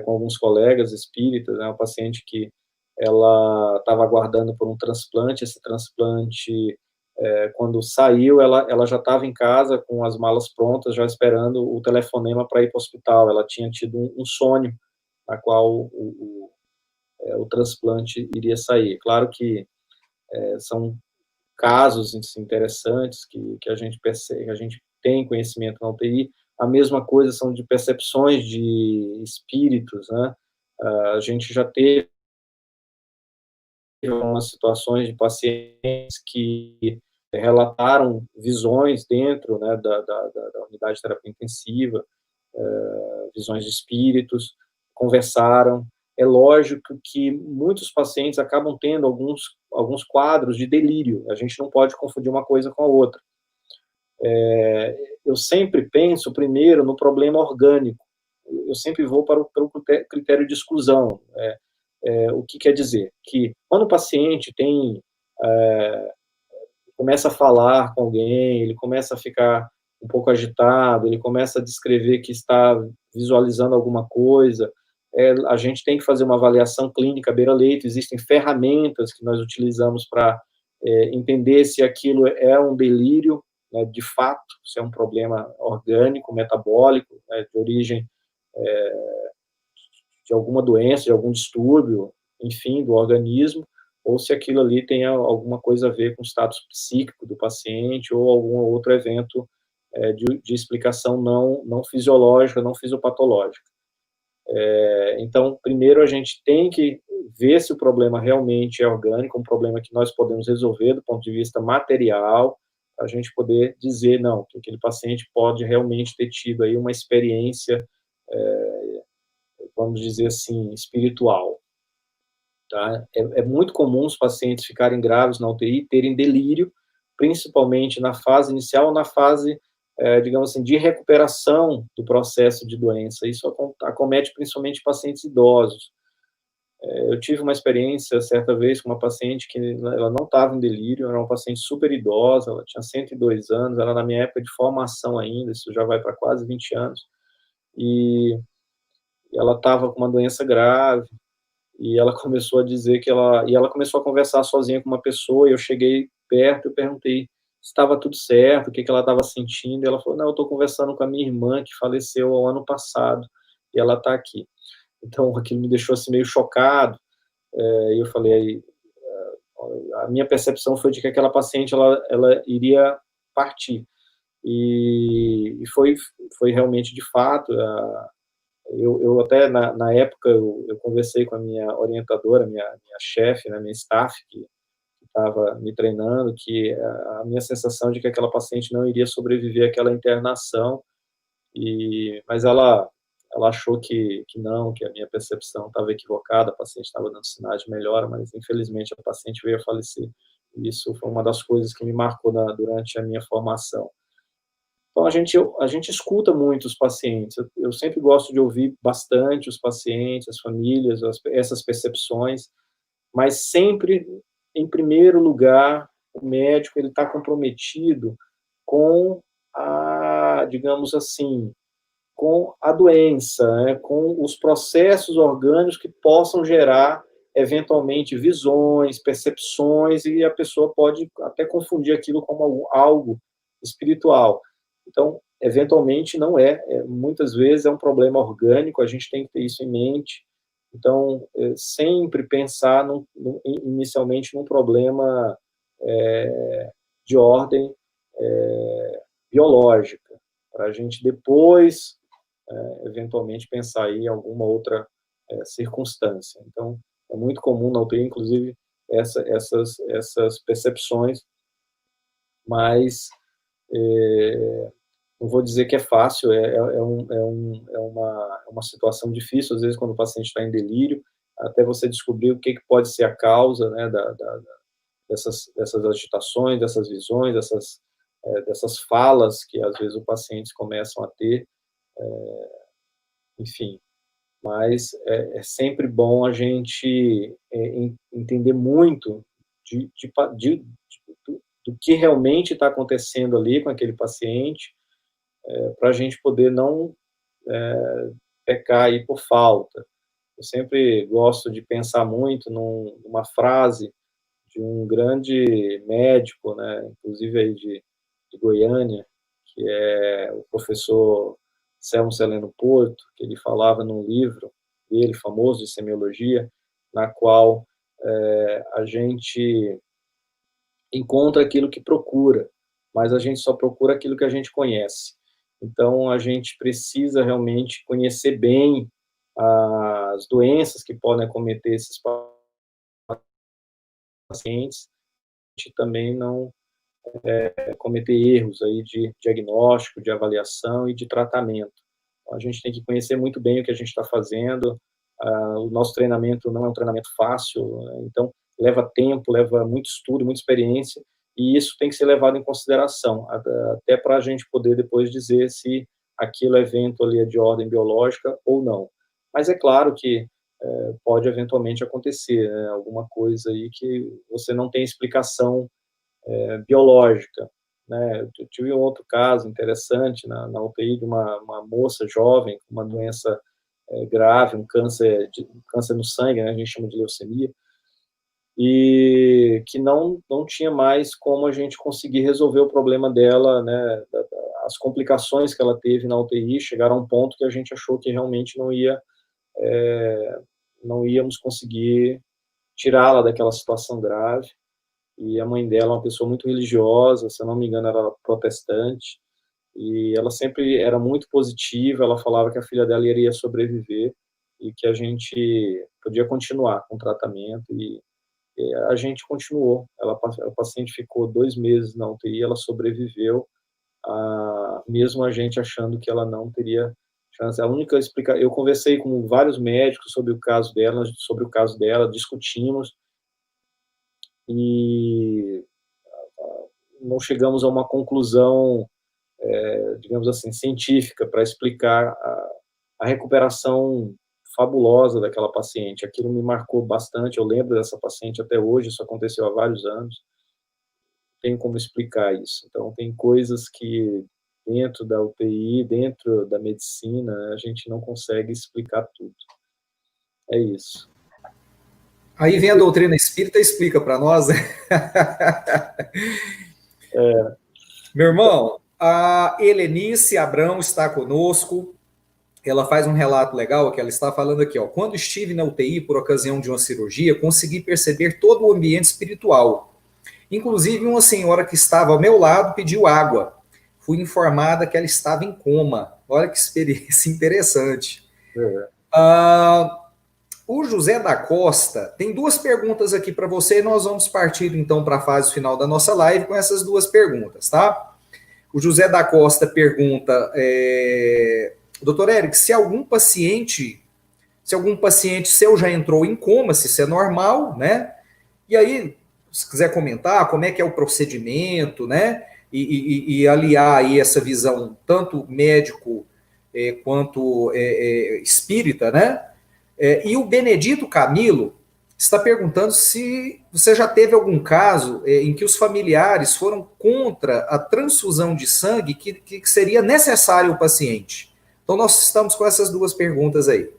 com alguns colegas espíritas, né? Uma paciente que ela estava aguardando por um transplante, esse transplante, quando saiu, ela já estava em casa com as malas prontas, já esperando o telefonema para ir para o hospital. Ela tinha tido um sonho, na qual o transplante iria sair. Claro que são casos interessantes que a gente percebe, a gente tem conhecimento na UTI. A mesma coisa são de percepções de espíritos, né? A gente já teve algumas situações de pacientes que relataram visões dentro, né, da unidade de terapia intensiva, visões de espíritos, conversaram. É lógico que muitos pacientes acabam tendo alguns quadros de delírio, a gente não pode confundir uma coisa com a outra. Eu sempre penso primeiro no problema orgânico, eu sempre vou para o critério de exclusão. O que quer dizer? Que quando o paciente começa a falar com alguém, ele começa a ficar um pouco agitado, ele começa a descrever que está visualizando alguma coisa, a gente tem que fazer uma avaliação clínica beira-leito, existem ferramentas que nós utilizamos para entender se aquilo é um delírio, né, de fato, se é um problema orgânico, metabólico, né, de origem de alguma doença, de algum distúrbio, enfim, do organismo, ou se aquilo ali tem alguma coisa a ver com o status psíquico do paciente ou algum outro evento de explicação não fisiológica, não fisiopatológica. Então, primeiro a gente tem que ver se o problema realmente é orgânico, um problema que nós podemos resolver do ponto de vista material, a gente poder dizer, não, que aquele paciente pode realmente ter tido aí uma experiência, vamos dizer assim, espiritual. Tá? É muito comum os pacientes ficarem graves na UTI, terem delírio, principalmente na fase inicial ou na fase, digamos assim, de recuperação do processo de doença. Isso acomete principalmente pacientes idosos. Eu tive uma experiência, certa vez, com uma paciente que ela não estava em delírio, era uma paciente super idosa, ela tinha 102 anos, era na minha época de formação ainda, isso já vai para quase 20 anos, e ela estava com uma doença grave, e ela começou a dizer ela começou a conversar sozinha com uma pessoa, e eu cheguei perto, eu perguntei se estava tudo certo, o que ela estava sentindo, e ela falou, não, eu estou conversando com a minha irmã, que faleceu ao ano passado, e ela está aqui. Então, aquilo me deixou assim meio chocado, e eu falei, a minha percepção foi de que aquela paciente, ela iria partir, e foi realmente de fato. Eu até, na época, eu conversei com a minha orientadora, minha chefe, né, minha staff, que estava me treinando, que a minha sensação de que aquela paciente não iria sobreviver àquela internação, mas ela achou que não, que a minha percepção estava equivocada, a paciente estava dando sinais de melhora, mas infelizmente a paciente veio a falecer. Isso foi uma das coisas que me marcou durante a minha formação. Então, a gente escuta muito os pacientes. Eu sempre gosto de ouvir bastante os pacientes, as famílias, essas percepções, mas sempre, em primeiro lugar, o médico ele está comprometido com digamos assim, com a doença, né, com os processos orgânicos que possam gerar, eventualmente, visões, percepções, e a pessoa pode até confundir aquilo como algo espiritual. Então, eventualmente, não muitas vezes é um problema orgânico, a gente tem que ter isso em mente. Então, sempre pensar inicialmente num problema de ordem biológica, para a gente depois, eventualmente, pensar em alguma outra circunstância. Então, é muito comum na UTI, inclusive, essas percepções, mas não vou dizer que é fácil, uma situação difícil, às vezes, quando o paciente está em delírio, até você descobrir o que pode ser a causa, né, dessas agitações, dessas visões, dessas falas que, às vezes, os pacientes começam a ter, enfim. Mas é sempre bom a gente entender muito do que realmente está acontecendo ali com aquele paciente, para a gente poder não pecar aí por falta. Eu sempre gosto de pensar muito numa frase de um grande médico, né, inclusive aí de Goiânia, que é o professor Selmo Celeno Porto, que ele falava num livro dele, famoso de semiologia, na qual a gente encontra aquilo que procura, mas a gente só procura aquilo que a gente conhece. Então, a gente precisa realmente conhecer bem as doenças que podem acometer esses pacientes, e também não cometer erros aí de diagnóstico, de avaliação e de tratamento. Então, a gente tem que conhecer muito bem o que a gente está fazendo. O nosso treinamento não é um treinamento fácil, então leva tempo, leva muito estudo, muita experiência, e isso tem que ser levado em consideração, até para a gente poder depois dizer se aquele evento ali é de ordem biológica ou não. Mas é claro que pode eventualmente acontecer, né, alguma coisa aí que você não tem explicação biológica, né? Eu tive um outro caso interessante na UTI de uma moça jovem com uma doença grave, um câncer no sangue, né? A gente chama de leucemia, e que não tinha mais como a gente conseguir resolver o problema dela, né? As complicações que ela teve na UTI chegaram a um ponto que a gente achou que realmente não íamos conseguir tirá-la daquela situação grave. E a mãe dela é uma pessoa muito religiosa, se eu não me engano, era protestante, e ela sempre era muito positiva, ela falava que a filha dela iria sobreviver e que a gente podia continuar com o tratamento, e a gente continuou. A paciente ficou 2 meses na UTI, ela sobreviveu, mesmo a gente achando que ela não teria chance. A única explicação, eu conversei com vários médicos sobre o caso dela, discutimos, e não chegamos a uma conclusão, digamos assim, científica para explicar a recuperação fabulosa daquela paciente. Aquilo me marcou bastante, eu lembro dessa paciente até hoje, isso aconteceu há vários anos, tem como explicar isso. Então, tem coisas que dentro da UTI, dentro da medicina, a gente não consegue explicar tudo. É isso. Aí vem a doutrina espírita e explica para nós, né? Meu irmão, a Helenice Abrão está conosco. Ela faz um relato legal que ela está falando aqui, ó. Quando estive na UTI por ocasião de uma cirurgia, consegui perceber todo o ambiente espiritual. Inclusive, uma senhora que estava ao meu lado pediu água. Fui informada que ela estava em coma. Olha que experiência interessante. O José da Costa tem 2 perguntas aqui para você, e nós vamos partir então para a fase final da nossa live com essas 2 perguntas, tá? O José da Costa pergunta, doutor Érico, se algum paciente seu já entrou em coma, se isso é normal, né? E aí, se quiser comentar como é que é o procedimento, né? e aliar aí essa visão tanto médico quanto espírita, né? E o Benedito Camilo está perguntando se você já teve algum caso em que os familiares foram contra a transfusão de sangue que seria necessário ao paciente. Então, nós estamos com essas duas perguntas aí.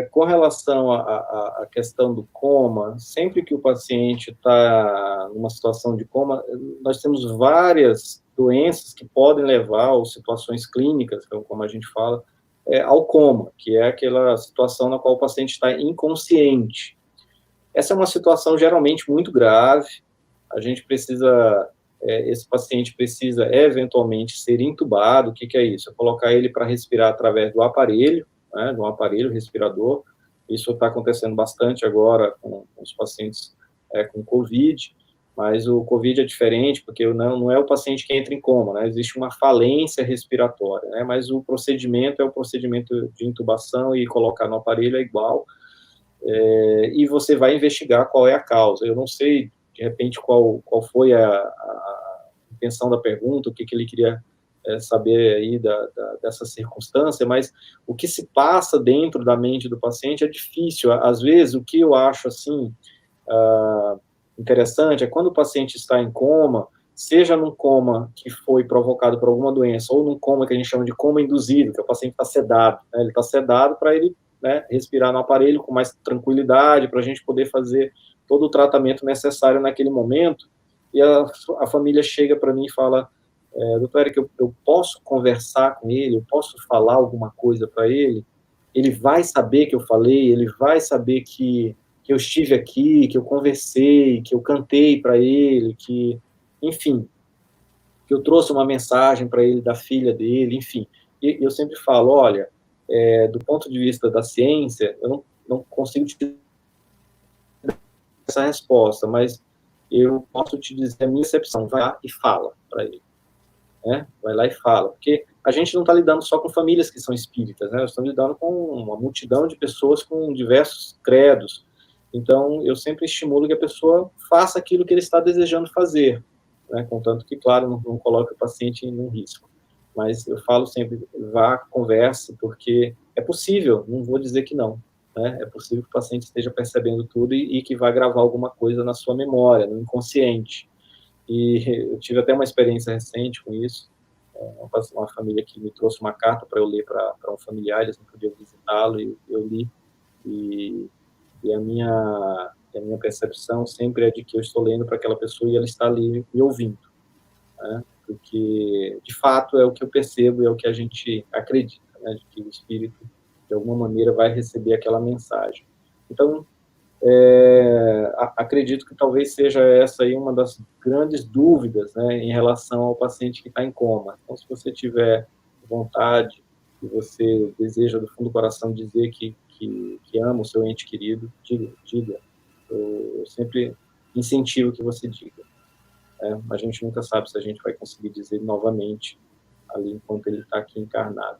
Com relação à questão do coma, sempre que o paciente está numa situação de coma, nós temos várias doenças que podem levar, ou situações clínicas, como a gente fala, ao coma, que é aquela situação na qual o paciente está inconsciente. Essa é uma situação geralmente muito grave, a gente precisa, esse paciente precisa eventualmente ser intubado. O que é isso? É colocar ele para respirar através do aparelho, né, de um aparelho respirador. Isso está acontecendo bastante agora com os pacientes com Covid, mas o Covid é diferente, porque não é o paciente que entra em coma, né, existe uma falência respiratória, né, mas o procedimento é o procedimento de intubação e colocar no aparelho é igual, e você vai investigar qual é a causa. Eu não sei, de repente, qual foi a intenção da pergunta, o que ele queria saber aí dessa circunstância, mas o que se passa dentro da mente do paciente é difícil. Às vezes, o que eu acho, assim, interessante é quando o paciente está em coma, seja num coma que foi provocado por alguma doença, ou num coma que a gente chama de coma induzido, que o paciente está sedado, né? Ele está sedado para ele, né, respirar no aparelho com mais tranquilidade, para a gente poder fazer todo o tratamento necessário naquele momento, e a família chega para mim e fala: doutor Eric, eu posso conversar com ele, eu posso falar alguma coisa para ele vai saber que eu falei, ele vai saber que eu estive aqui, que eu conversei, que eu cantei para ele, que, enfim, que eu trouxe uma mensagem para ele da filha dele, enfim. E eu sempre falo, olha, do ponto de vista da ciência, eu não consigo te dar essa resposta, mas eu posso te dizer a minha percepção. Vai lá e fala para ele. Né? Vai lá e fala, porque a gente não está lidando só com famílias que são espíritas, né? Nós estamos lidando com uma multidão de pessoas com diversos credos. Então, eu sempre estimulo que a pessoa faça aquilo que ele está desejando fazer, né? Contanto que, claro, não coloque o paciente em um risco. Mas eu falo sempre, vá, converse, porque é possível, não vou dizer que não, né? É possível que o paciente esteja percebendo tudo e que vai gravar alguma coisa na sua memória, no inconsciente. E eu tive até uma experiência recente com isso, uma família que me trouxe uma carta para eu ler para um familiar, eles não podiam visitá-lo, e eu li, e a minha percepção sempre é de que eu estou lendo para aquela pessoa e ela está ali me ouvindo, né? Porque, de fato, é o que eu percebo, é o que a gente acredita, né? De que o espírito, de alguma maneira, vai receber aquela mensagem. Então, acredito que talvez seja essa aí uma das grandes dúvidas, né, em relação ao paciente que está em coma. Então, se você tiver vontade e você deseja do fundo do coração dizer que ama o seu ente querido, diga. Eu sempre incentivo que você diga. A gente nunca sabe se a gente vai conseguir dizer novamente ali enquanto ele está aqui encarnado.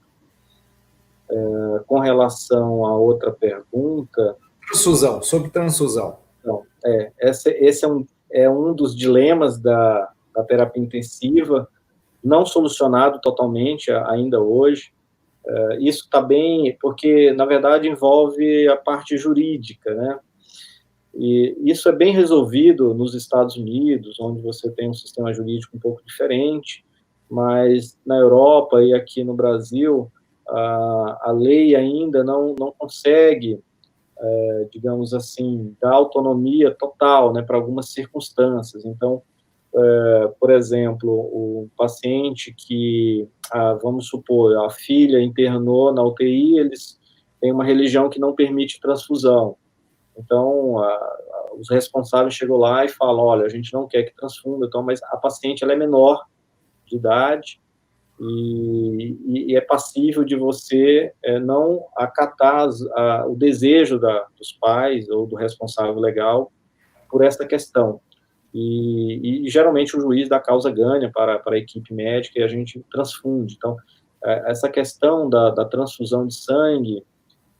Com relação à outra pergunta... Transfusão, sobre transfusão. Então, esse é um dos dilemas da terapia intensiva, não solucionado totalmente ainda hoje. Isso está bem, porque, na verdade, envolve a parte jurídica, né? E isso é bem resolvido nos Estados Unidos, onde você tem um sistema jurídico um pouco diferente, mas na Europa e aqui no Brasil, a lei ainda não consegue, digamos assim, dar autonomia total, né, para algumas circunstâncias. Então, por exemplo, o paciente que, vamos supor, a filha internou na UTI, eles têm uma religião que não permite transfusão. Então, os responsáveis chegam lá e falam, olha, a gente não quer que transfunda, então, mas a paciente ela é menor de idade e é passível de você não acatar o desejo dos pais ou do responsável legal por essa questão. E geralmente o juiz da causa ganha para a equipe médica e a gente transfunde. Então, essa questão da transfusão de sangue,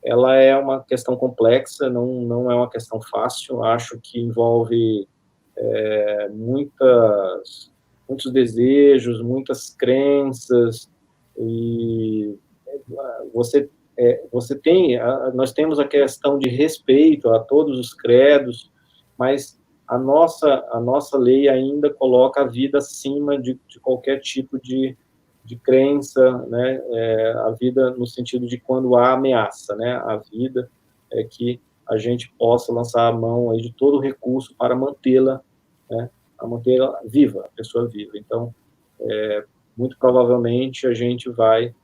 ela é uma questão complexa, não é uma questão fácil, acho que envolve muitos desejos, muitas crenças, e nós temos a questão de respeito a todos os credos, mas a nossa lei ainda coloca a vida acima de qualquer tipo de crença, né? A vida no sentido de quando há ameaça, né? A vida é que a gente possa lançar a mão aí de todo o recurso para mantê-la, né? A mantê-la viva, a pessoa viva. Então, muito provavelmente a gente vai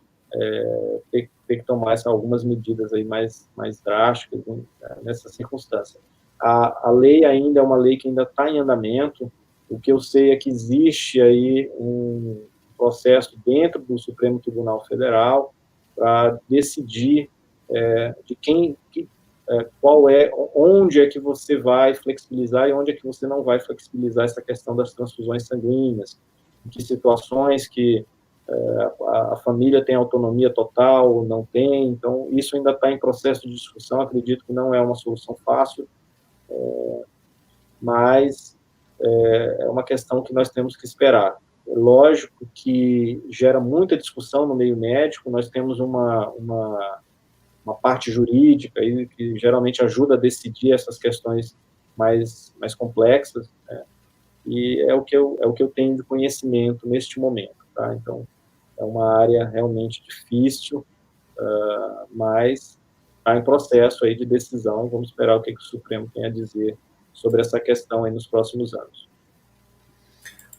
ter que tomar algumas medidas aí mais drásticas, né, nessa circunstância. A lei ainda é uma lei que ainda está em andamento. O que eu sei é que existe aí um processo dentro do Supremo Tribunal Federal para decidir onde é que você vai flexibilizar e onde é que você não vai flexibilizar essa questão das transfusões sanguíneas, em que situações que a família tem autonomia total, não tem. Então, isso ainda está em processo de discussão. Acredito que não é uma solução fácil, mas é uma questão que nós temos que esperar. É lógico que gera muita discussão no meio médico. Nós temos uma parte jurídica aí, que geralmente ajuda a decidir essas questões mais complexas, né? E é o que eu tenho de conhecimento neste momento, tá? Então, é uma área realmente difícil, mas está em processo aí de decisão. Vamos esperar o que o Supremo tem a dizer sobre essa questão aí nos próximos anos.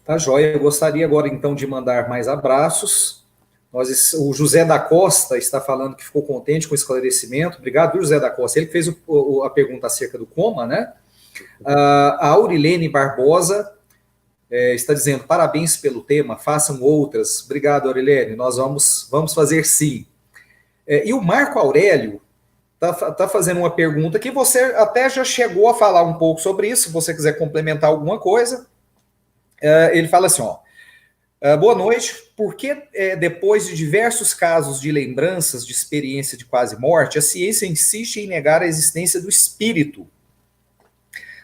Tá joia. Eu gostaria agora, então, de mandar mais abraços. O José da Costa está falando que ficou contente com o esclarecimento. Obrigado, José da Costa. Ele que fez a pergunta acerca do coma, né? A Aurilene Barbosa está dizendo, parabéns pelo tema, façam outras. Obrigado, Aurilene. Nós vamos fazer sim. E o Marco Aurélio está fazendo uma pergunta que você até já chegou a falar um pouco sobre isso, se você quiser complementar alguma coisa. Ele fala assim, ó, boa noite. Por que, depois de diversos casos de lembranças de experiência de quase morte, a ciência insiste em negar a existência do espírito?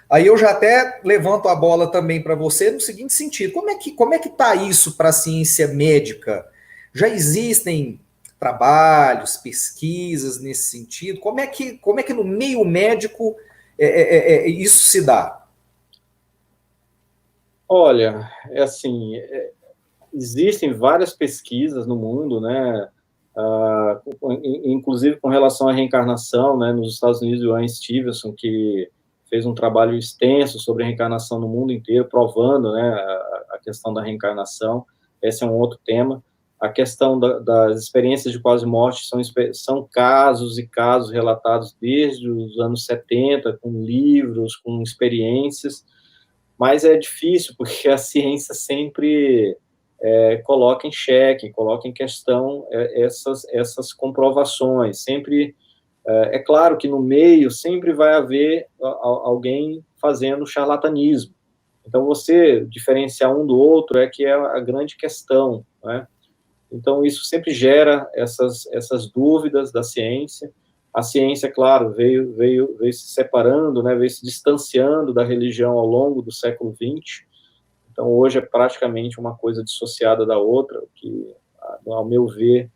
Aí eu já até levanto a bola também para você no seguinte sentido: como é que está isso para a ciência médica? Já existem trabalhos, pesquisas nesse sentido? Como é que no meio médico isso se dá? Olha, assim, existem várias pesquisas no mundo, né? Inclusive com relação à reencarnação, né? Nos Estados Unidos, o Ian Stevenson, que fez um trabalho extenso sobre a reencarnação no mundo inteiro, provando, né, a questão da reencarnação. Esse é um outro tema. A questão das experiências de quase morte são casos e casos relatados desde os anos 70, com livros, com experiências, mas é difícil, porque a ciência sempre coloca em xeque, coloca em questão essas comprovações. Sempre, é claro que no meio sempre vai haver alguém fazendo charlatanismo. Então, você diferenciar um do outro é que é a grande questão, né? Então, isso sempre gera essas dúvidas da ciência. A ciência, claro, veio se separando, né, veio se distanciando da religião ao longo do século XX. Então, hoje é praticamente uma coisa dissociada da outra, o que, ao meu ver,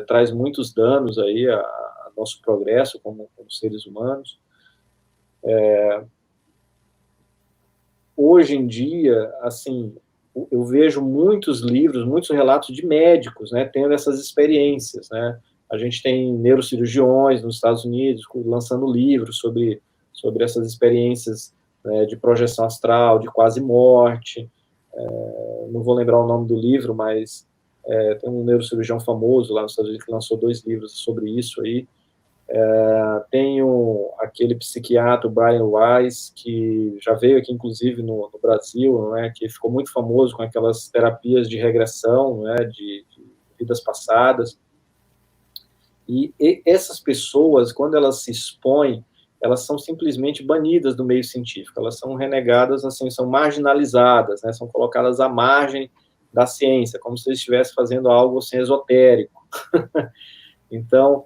traz muitos danos aí a nosso progresso como seres humanos. Hoje em dia, assim, eu vejo muitos livros, muitos relatos de médicos, né, tendo essas experiências, né? A gente tem neurocirurgiões nos Estados Unidos lançando livros sobre essas experiências, né, de projeção astral, de quase morte. Não vou lembrar o nome do livro, mas tem um neurocirurgião famoso lá nos Estados Unidos que lançou 2 livros sobre isso aí. Tenho aquele psiquiatra, Brian Weiss, que já veio aqui, inclusive, no Brasil, né, que ficou muito famoso com aquelas terapias de regressão, né, de vidas passadas. E essas pessoas, quando elas se expõem, elas são simplesmente banidas do meio científico, elas são renegadas, assim, são marginalizadas, né, são colocadas à margem da ciência, como se eles estivessem fazendo algo assim, esotérico. Então,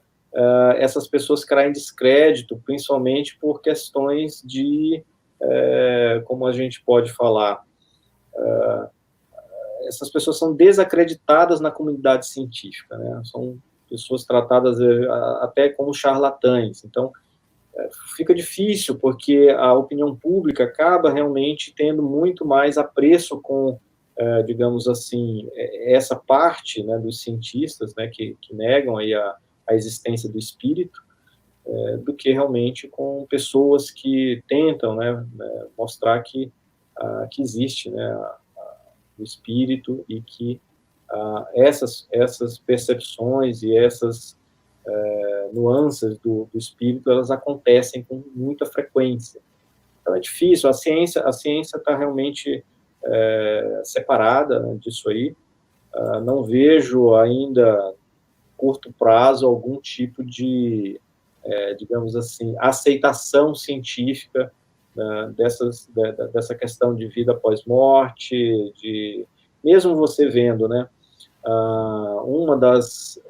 essas pessoas caem em descrédito, principalmente por questões de como a gente pode falar, essas pessoas são desacreditadas na comunidade científica, né? São pessoas tratadas até como charlatães. Então, fica difícil, porque a opinião pública acaba realmente tendo muito mais apreço com, digamos assim, essa parte, né, dos cientistas, né, que negam aí a existência do espírito, do que realmente com pessoas que tentam, né, mostrar que existe, né, o espírito, e que essas percepções e essas nuances do espírito, elas acontecem com muita frequência. Então é difícil, a ciência está realmente separada, né, disso aí. Não vejo ainda, curto prazo, algum tipo de, digamos assim, aceitação científica, né, dessa questão de vida após morte, mesmo você vendo, né, uma das,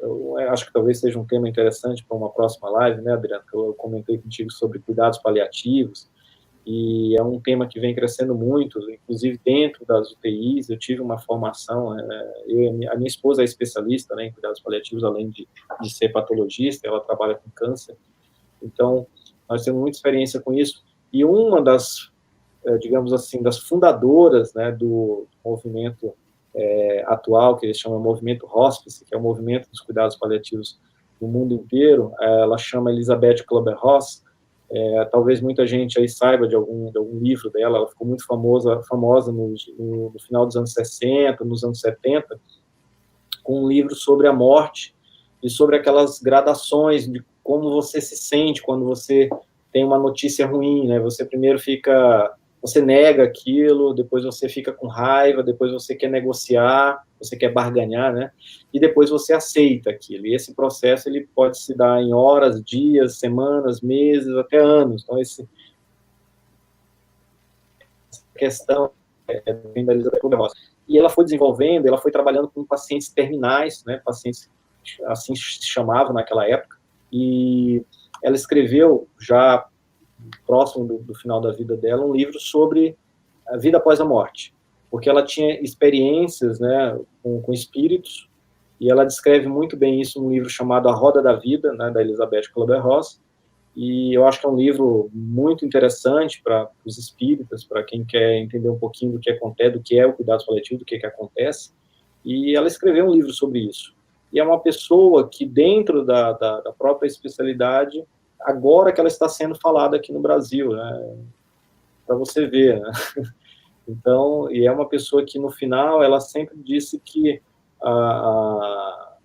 acho que talvez seja um tema interessante para uma próxima live, né, Adriano, que eu comentei contigo sobre cuidados paliativos, e é um tema que vem crescendo muito, inclusive dentro das UTIs. Eu tive uma formação, a minha esposa é especialista, né, em cuidados paliativos, além de ser patologista, ela trabalha com câncer, então nós temos muita experiência com isso, e uma das, digamos assim, das fundadoras, né, do movimento atual, que eles chamam de movimento hospice, que é o movimento dos cuidados paliativos no mundo inteiro, ela chama Elizabeth Kübler-Ross. Talvez muita gente aí saiba de algum livro dela. Ela ficou muito famosa no final dos anos 60, nos anos 70, com um livro sobre a morte e sobre aquelas gradações de como você se sente quando você tem uma notícia ruim, né? Você primeiro você nega aquilo, depois você fica com raiva, depois você quer negociar, você quer barganhar, né? E depois você aceita aquilo. E esse processo, ele pode se dar em horas, dias, semanas, meses, até anos. Então, essa questão vem da Elizabeth Kübler-Ross. E ela foi desenvolvendo, ela foi trabalhando com pacientes terminais, né? Pacientes, assim se chamavam naquela época. E ela escreveu, já próximo do final da vida dela, um livro sobre a vida após a morte, porque ela tinha experiências, né, com espíritos, e ela descreve muito bem isso num livro chamado A Roda da Vida, né, da Elizabeth Kübler-Ross, e eu acho que é um livro muito interessante para os espíritas, para quem quer entender um pouquinho do que acontece, do que é o cuidado paliativo, do que acontece, e ela escreveu um livro sobre isso. E é uma pessoa que, dentro da própria especialidade, agora que ela está sendo falada aqui no Brasil, né, para você ver, né? Então, e é uma pessoa que, no final, ela sempre disse que a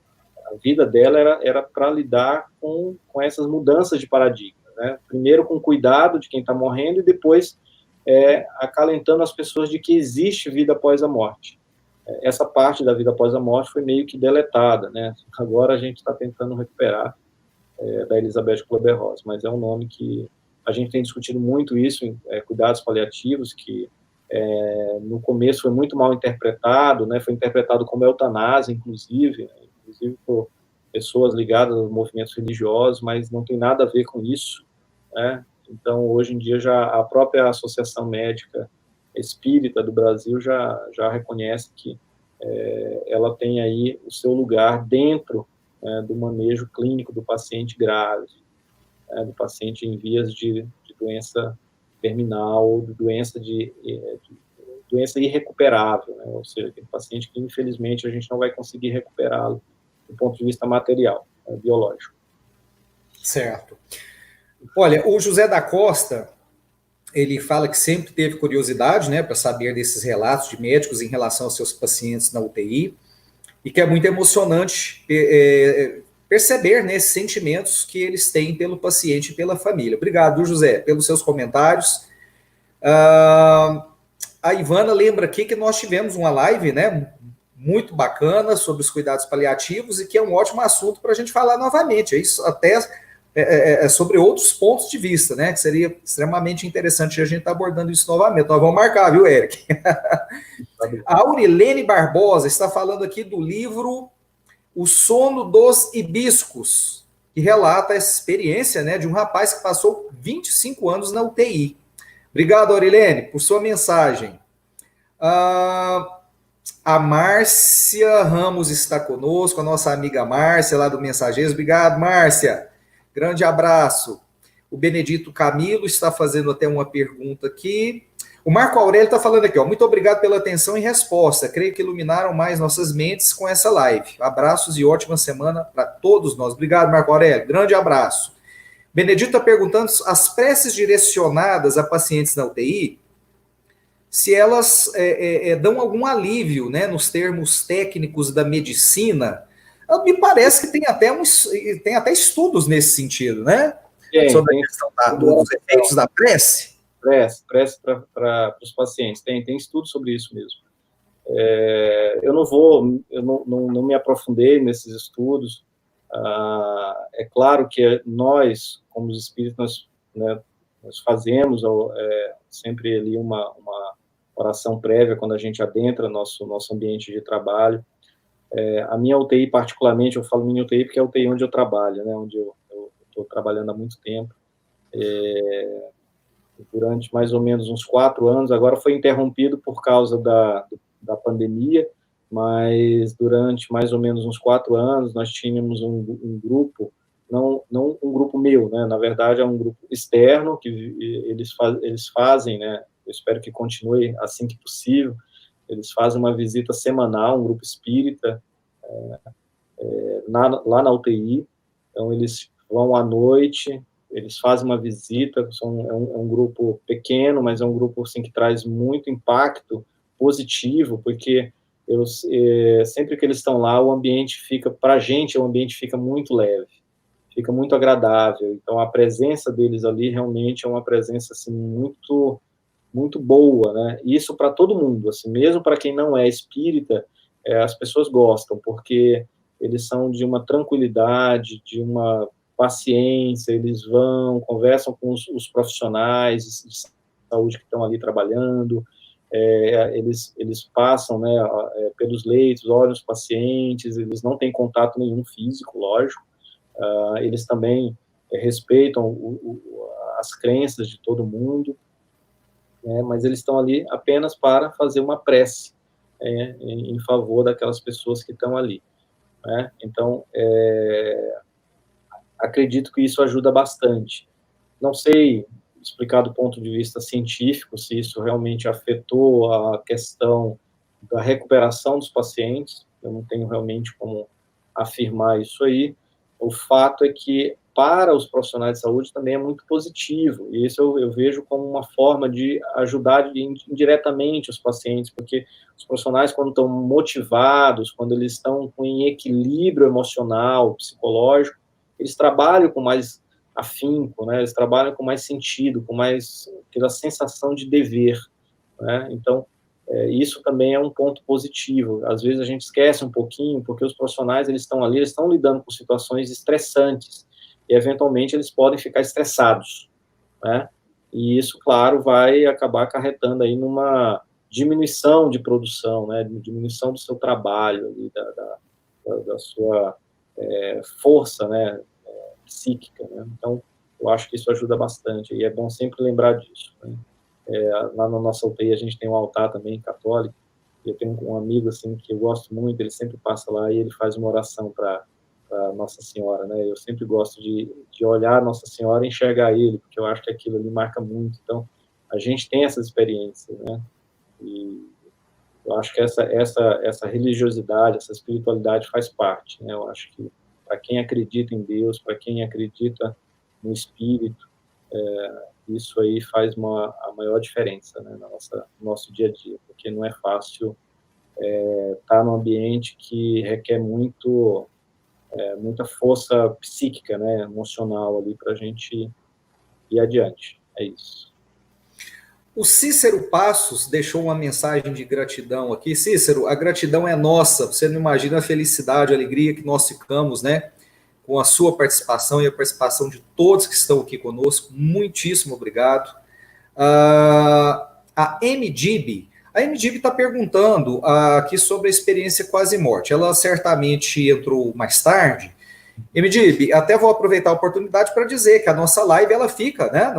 vida dela era para lidar com essas mudanças de paradigma, né? Primeiro com cuidado de quem está morrendo, e depois acalentando as pessoas de que existe vida após a morte. Essa parte da vida após a morte foi meio que deletada, né? Agora a gente está tentando recuperar, da Elizabeth Kübler-Ross, mas é um nome que a gente tem discutido muito isso em cuidados paliativos, que no começo foi muito mal interpretado, né? Foi interpretado como eutanásia, inclusive por pessoas ligadas aos movimentos religiosos, mas não tem nada a ver com isso, né? Então, hoje em dia, já a própria Associação Médica Espírita do Brasil já reconhece que ela tem aí o seu lugar dentro do manejo clínico do paciente grave, do paciente em vias de doença terminal, de doença irrecuperável, né? Ou seja, aquele paciente que, infelizmente, a gente não vai conseguir recuperá-lo do ponto de vista material, biológico. Certo. Olha, o José da Costa, ele fala que sempre teve curiosidade, né, para saber desses relatos de médicos em relação aos seus pacientes na UTI, e que é muito emocionante perceber, né, esses sentimentos que eles têm pelo paciente e pela família. Obrigado, José, pelos seus comentários. A Ivana lembra aqui que nós tivemos uma live, né, muito bacana sobre os cuidados paliativos, e que é um ótimo assunto para a gente falar novamente. Isso até sobre outros pontos de vista, né, que seria extremamente interessante a gente estar abordando isso novamente. Nós vamos marcar, viu, Eric? A Aurilene Barbosa está falando aqui do livro O Sono dos Hibiscos, que relata essa experiência, né, de um rapaz que passou 25 anos na UTI. Obrigado, Aurilene, por sua mensagem. A Márcia Ramos está conosco, a nossa amiga Márcia, lá do Mensageiros. Obrigado, Márcia. Grande abraço. O Benedito Camilo está fazendo até uma pergunta aqui. O Marco Aurélio está falando aqui, ó. Muito obrigado pela atenção e resposta. Creio que iluminaram mais nossas mentes com essa live. Abraços e ótima semana para todos nós. Obrigado, Marco Aurélio. Grande abraço. Benedito está perguntando as preces direcionadas a pacientes na UTI, se elas dão algum alívio, né, nos termos técnicos da medicina. Me parece que tem até estudos nesse sentido, né? Sobre a questão dos efeitos da prece. Prece para os pacientes. Tem estudos sobre isso mesmo. Eu não me aprofundei nesses estudos. É claro que nós, como os espíritos, nós fazemos sempre ali uma oração prévia quando a gente adentra nosso ambiente de trabalho. A minha UTI, particularmente, eu falo minha UTI porque é a UTI onde eu trabalho, né, onde eu estou trabalhando há muito tempo, durante mais ou menos uns 4 anos. Agora foi interrompido por causa da pandemia, mas durante mais ou menos uns 4 anos nós tínhamos um grupo, não um grupo meu, né, na verdade é um grupo externo, que eles fazem, né, eu espero que continue assim que possível, eles fazem uma visita semanal, um grupo espírita, lá na UTI, então eles vão à noite, eles fazem uma visita, é um grupo pequeno, mas é um grupo assim, que traz muito impacto positivo, porque sempre que eles estão lá, o ambiente fica, para a gente, o ambiente fica muito leve, fica muito agradável, então a presença deles ali realmente é uma presença assim, muito, muito boa, né? Isso para todo mundo, assim, mesmo para quem não é espírita, as pessoas gostam, porque eles são de uma tranquilidade, de uma paciência, eles vão, conversam com os profissionais de saúde que estão ali trabalhando, eles passam, né, pelos leitos, olham os pacientes, eles não têm contato nenhum físico, lógico, eles também respeitam as crenças de todo mundo, mas eles estão ali apenas para fazer uma prece em favor daquelas pessoas que estão ali, né? Então, acredito que isso ajuda bastante. Não sei explicar do ponto de vista científico se isso realmente afetou a questão da recuperação dos pacientes, eu não tenho realmente como afirmar isso aí. O fato é que, para os profissionais de saúde, também é muito positivo, e isso eu vejo como uma forma de ajudar indiretamente os pacientes, porque os profissionais, quando estão motivados, quando eles estão em equilíbrio emocional, psicológico, eles trabalham com mais afinco, né? Eles trabalham com mais sentido, com mais aquela sensação de dever, né? Então, isso também é um ponto positivo. Às vezes a gente esquece um pouquinho, porque os profissionais, eles estão ali, eles estão lidando com situações estressantes, e eventualmente eles podem ficar estressados, né? E isso, claro, vai acabar acarretando aí numa diminuição de produção, né? Diminuição do seu trabalho, ali, da sua força, né? Psíquica, né? Então, eu acho que isso ajuda bastante, e é bom sempre lembrar disso, né? Lá na nossa UTI a gente tem um altar também católico, e eu tenho um amigo assim que eu gosto muito, ele sempre passa lá e ele faz uma oração para Nossa Senhora, né? Eu sempre gosto de olhar Nossa Senhora e enxergar ele, porque eu acho que aquilo ali marca muito. Então, a gente tem essas experiências, né? E eu acho que essa religiosidade, essa espiritualidade faz parte, né? Eu acho que para quem acredita em Deus, para quem acredita no Espírito, isso aí faz a maior diferença, né, no nosso dia a dia, porque não é fácil estar num ambiente que requer muita força psíquica, né, emocional ali para a gente ir adiante. É isso. O Cícero Passos deixou uma mensagem de gratidão aqui. Cícero, a gratidão é nossa. Você não imagina a felicidade, a alegria que nós ficamos, né, com a sua participação e a participação de todos que estão aqui conosco. Muitíssimo obrigado. A MDib está perguntando aqui sobre a experiência quase morte. Ela certamente entrou mais tarde MDB, até vou aproveitar a oportunidade para dizer que a nossa live ela fica, né,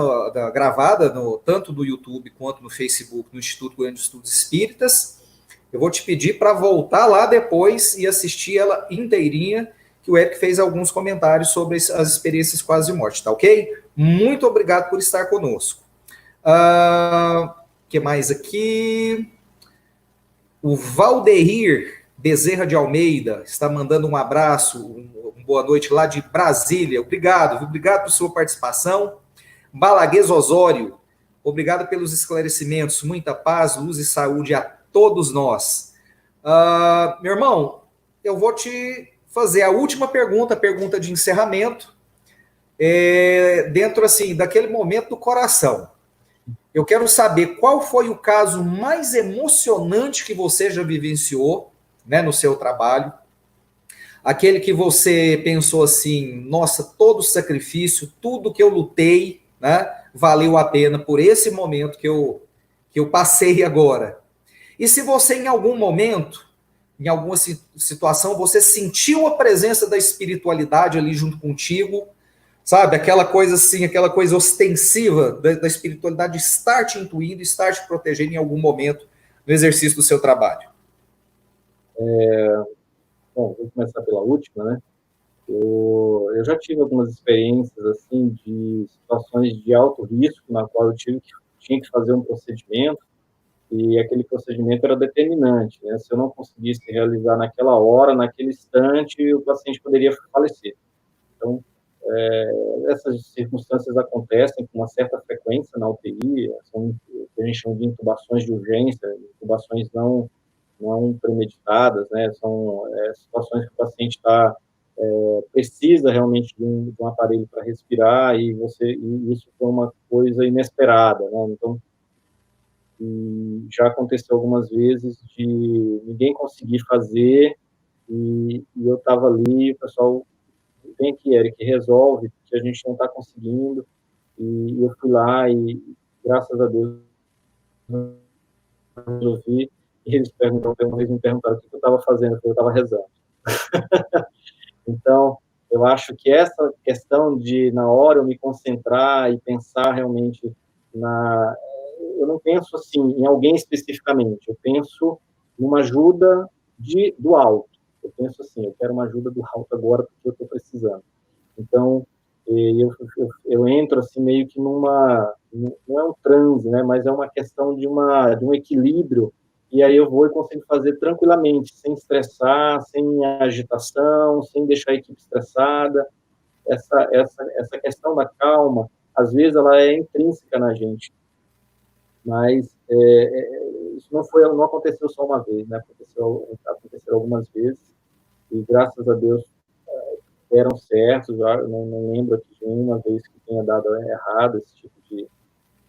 gravada tanto no YouTube quanto no Facebook, no Instituto Goiano de Estudos Espíritas. Eu vou te pedir para voltar lá depois e assistir ela inteirinha, que o Eric fez alguns comentários sobre as experiências quase de morte, tá ok? Muito obrigado por estar conosco. Que mais aqui? O Valdeir Bezerra de Almeida está mandando um abraço, uma boa noite lá de Brasília. Obrigado por sua participação. Balaguês Osório, obrigado pelos esclarecimentos. Muita paz, luz e saúde a todos nós. Meu irmão, eu vou te fazer a última pergunta, a pergunta de encerramento, dentro assim daquele momento do coração. Eu quero saber qual foi o caso mais emocionante que você já vivenciou, né, no seu trabalho. Aquele que você pensou assim, nossa, todo o sacrifício, tudo que eu lutei, né, valeu a pena por esse momento que eu passei agora. E se você, em algum momento, em alguma situação, você sentiu a presença da espiritualidade ali junto contigo, sabe? Aquela coisa assim, aquela coisa ostensiva da espiritualidade estar te intuindo, estar te protegendo em algum momento no exercício do seu trabalho. Bom, vou começar pela última, né? Eu já tive algumas experiências, assim, de situações de alto risco, na qual eu tinha que fazer um procedimento, e aquele procedimento era determinante, né? Se eu não conseguisse realizar naquela hora, naquele instante, o paciente poderia falecer. Então, essas circunstâncias acontecem com uma certa frequência na UTI, são o que a gente chama de intubações de urgência, intubações não premeditadas, né? São situações que o paciente precisa realmente de um aparelho para respirar e isso foi uma coisa inesperada, né? Então, já aconteceu algumas vezes de ninguém conseguir fazer e eu estava ali, o pessoal vem aqui, Eric, resolve, porque a gente não está conseguindo, e eu fui lá e, graças a Deus, resolvi, e eles me perguntaram o que eu estava fazendo, eu estava rezando. Então, eu acho que essa questão de, na hora, eu me concentrar e pensar realmente eu não penso, assim, em alguém especificamente, eu penso numa ajuda do alto. Eu penso assim, eu quero uma ajuda do alto agora porque eu estou precisando. Então, eu entro assim meio que não é um transe, né, mas é uma questão de um equilíbrio, e aí eu vou e consigo fazer tranquilamente, sem estressar, sem agitação, sem deixar a equipe estressada. Essa questão da calma, às vezes ela é intrínseca na gente, mas isso não aconteceu só uma vez, né, aconteceu algumas vezes, e graças a Deus deram certos, eu não lembro aqui de nenhuma vez que tenha dado errado esse tipo de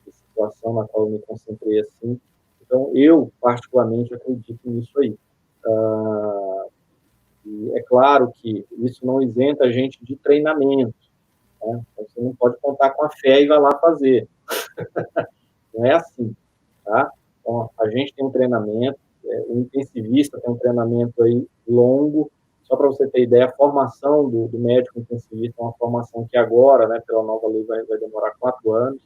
situação na qual eu me concentrei assim. Então, eu, particularmente, acredito nisso aí. E é claro que isso não isenta a gente de treinamento, né? Você não pode contar com a fé e vai lá fazer. Não é assim, tá? Então, a gente tem um treinamento, o intensivista tem um treinamento aí longo. Só para você ter ideia, a formação do médico intensivista é uma formação que agora, né, pela nova lei, vai demorar 4 anos,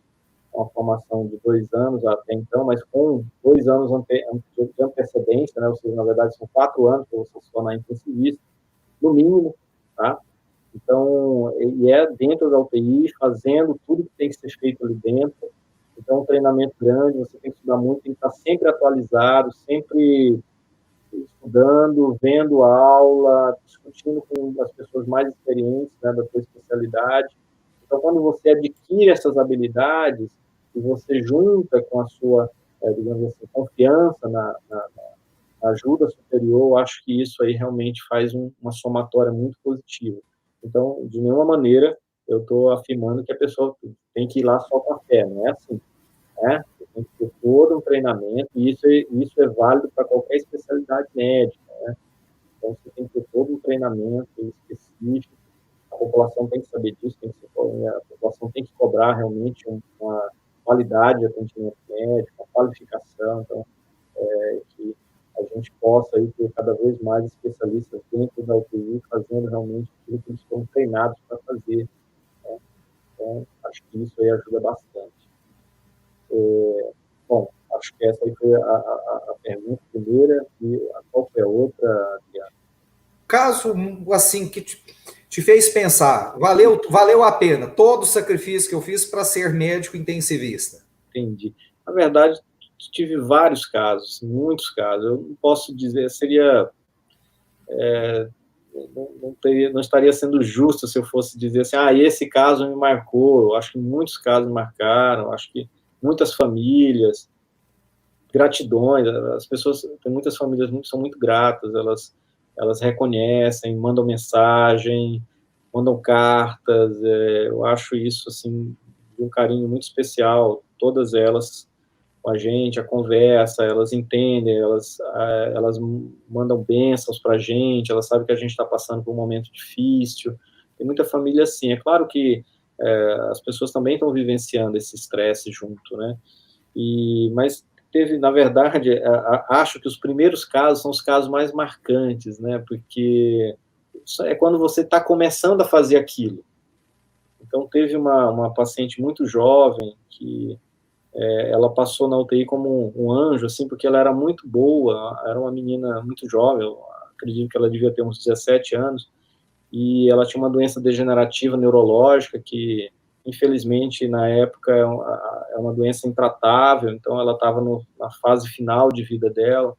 é uma formação de 2 anos até então, mas com 2 anos de antecedência, né, ou seja, na verdade são 4 anos para você se tornar intensivista, no mínimo, tá? Então, e é dentro da UTI, fazendo tudo que tem que ser feito ali dentro. Então, um treinamento grande, você tem que estudar muito, tem que estar sempre atualizado, sempre estudando, vendo aula, discutindo com as pessoas mais experientes, né, da sua especialidade. Então, quando você adquire essas habilidades e você junta com a sua, digamos assim, confiança na ajuda superior, eu acho que isso aí realmente faz uma somatória muito positiva. Então, de nenhuma maneira eu estou afirmando que a pessoa tem que ir lá só com a fé, não é assim, né? Tem que ter todo um treinamento, e isso é válido para qualquer especialidade médica, né? Então, você tem que ter todo um treinamento específico, a população tem que saber disso, a população tem que cobrar realmente uma qualidade de atendimento médico, uma qualificação, então, que a gente possa aí ter cada vez mais especialistas dentro da UTI fazendo realmente aquilo que eles estão treinados para fazer, né? Então, acho que isso aí ajuda bastante. Bom, acho que essa aí foi a pergunta primeira, e qual foi a outra, Adriano? Caso, assim, que te fez pensar, valeu a pena todo o sacrifício que eu fiz para ser médico intensivista? Entendi. Na verdade, tive vários casos, muitos casos. Eu não posso dizer, seria... não estaria sendo justo se eu fosse dizer assim, esse caso me marcou. Eu acho que muitos casos me marcaram, acho que muitas famílias, gratidões, as pessoas, tem muitas famílias são muito gratas, elas reconhecem, mandam mensagem, mandam cartas, eu acho isso, assim, de um carinho muito especial, todas elas com a gente, a conversa, elas entendem, elas mandam bênçãos para a gente, elas sabem que a gente está passando por um momento difícil. Tem muita família assim. É claro que as pessoas também estão vivenciando esse estresse junto, né? Mas teve, na verdade, acho que os primeiros casos são os casos mais marcantes, né? Porque é quando você está começando a fazer aquilo. Então, teve uma paciente muito jovem que ela passou na UTI como um anjo, assim, porque ela era muito boa, era uma menina muito jovem, eu acredito que ela devia ter uns 17 anos, e ela tinha uma doença degenerativa neurológica que, infelizmente, na época é uma doença intratável, então ela estava na fase final de vida dela,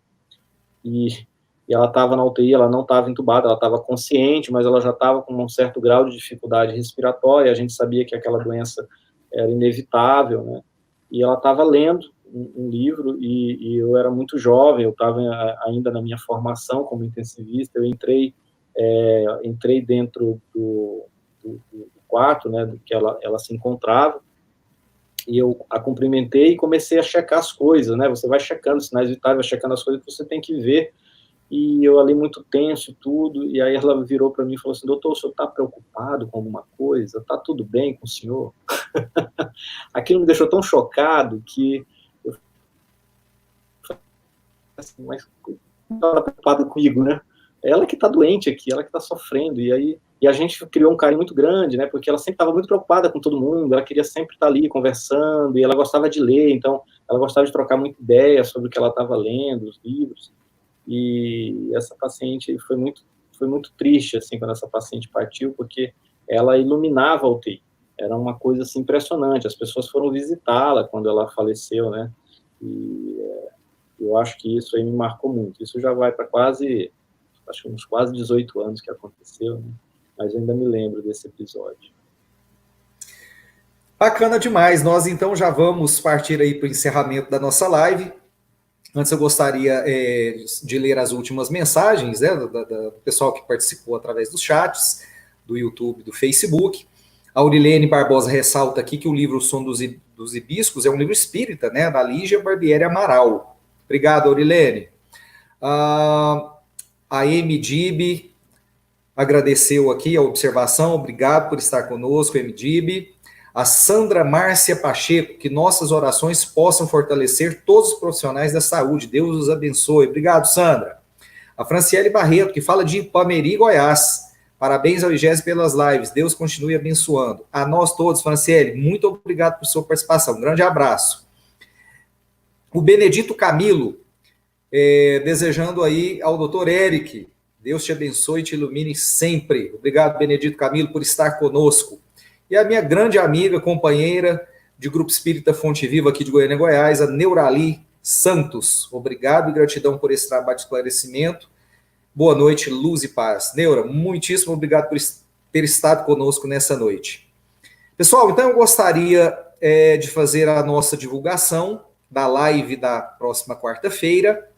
e ela estava na UTI, ela não estava entubada, ela estava consciente, mas ela já estava com um certo grau de dificuldade respiratória, a gente sabia que aquela doença era inevitável, né? E ela estava lendo um livro, e eu era muito jovem, eu estava ainda na minha formação como intensivista, eu entrei dentro do quarto, né, do que ela se encontrava, e eu a cumprimentei e comecei a checar as coisas, né, você vai checando sinais vitais, vai checando as coisas que você tem que ver, e eu ali muito tenso e tudo, e aí ela virou para mim e falou assim, doutor, o senhor está preocupado com alguma coisa? Está tudo bem com o senhor? Aquilo me deixou tão chocado que eu falei assim, mas não estava preocupada comigo, né? Ela que está doente aqui, ela que está sofrendo, e a gente criou um carinho muito grande, né? Porque ela sempre estava muito preocupada com todo mundo, ela queria sempre estar ali conversando, e ela gostava de ler, então ela gostava de trocar muita ideia sobre o que ela estava lendo, os livros. E essa paciente foi muito triste, assim, quando essa paciente partiu, porque ela iluminava a UTI. Era uma coisa, assim, impressionante. As pessoas foram visitá-la quando ela faleceu, né? E eu acho que isso aí me marcou muito. Isso já vai para acho que uns quase 18 anos que aconteceu, né? Mas eu ainda me lembro desse episódio. Bacana demais. Nós, então, já vamos partir aí para o encerramento da nossa live. Antes eu gostaria de ler as últimas mensagens, né, do pessoal que participou através dos chats, do YouTube, do Facebook. A Aurilene Barbosa ressalta aqui que o livro O Som dos Hibiscos é um livro espírita, né, da Lígia Barbieri Amaral. Obrigado, Aurilene. A MDib agradeceu aqui a observação, obrigado por estar conosco, MDib. A Sandra Márcia Pacheco, que nossas orações possam fortalecer todos os profissionais da saúde. Deus os abençoe. Obrigado, Sandra. A Franciele Barreto, que fala de Ipameri, Goiás. Parabéns ao IGES pelas lives. Deus continue abençoando. A nós todos, Franciele, muito obrigado por sua participação. Um grande abraço. O Benedito Camilo, desejando aí ao doutor Eric. Deus te abençoe e te ilumine sempre. Obrigado, Benedito Camilo, por estar conosco. E a minha grande amiga, companheira de Grupo Espírita Fonte Viva aqui de Goiânia, Goiás, a Neurali Santos. Obrigado e gratidão por esse trabalho de esclarecimento. Boa noite, luz e paz. Neura, muitíssimo obrigado por ter estado conosco nessa noite. Pessoal, então eu gostaria de fazer a nossa divulgação da live da próxima quarta-feira,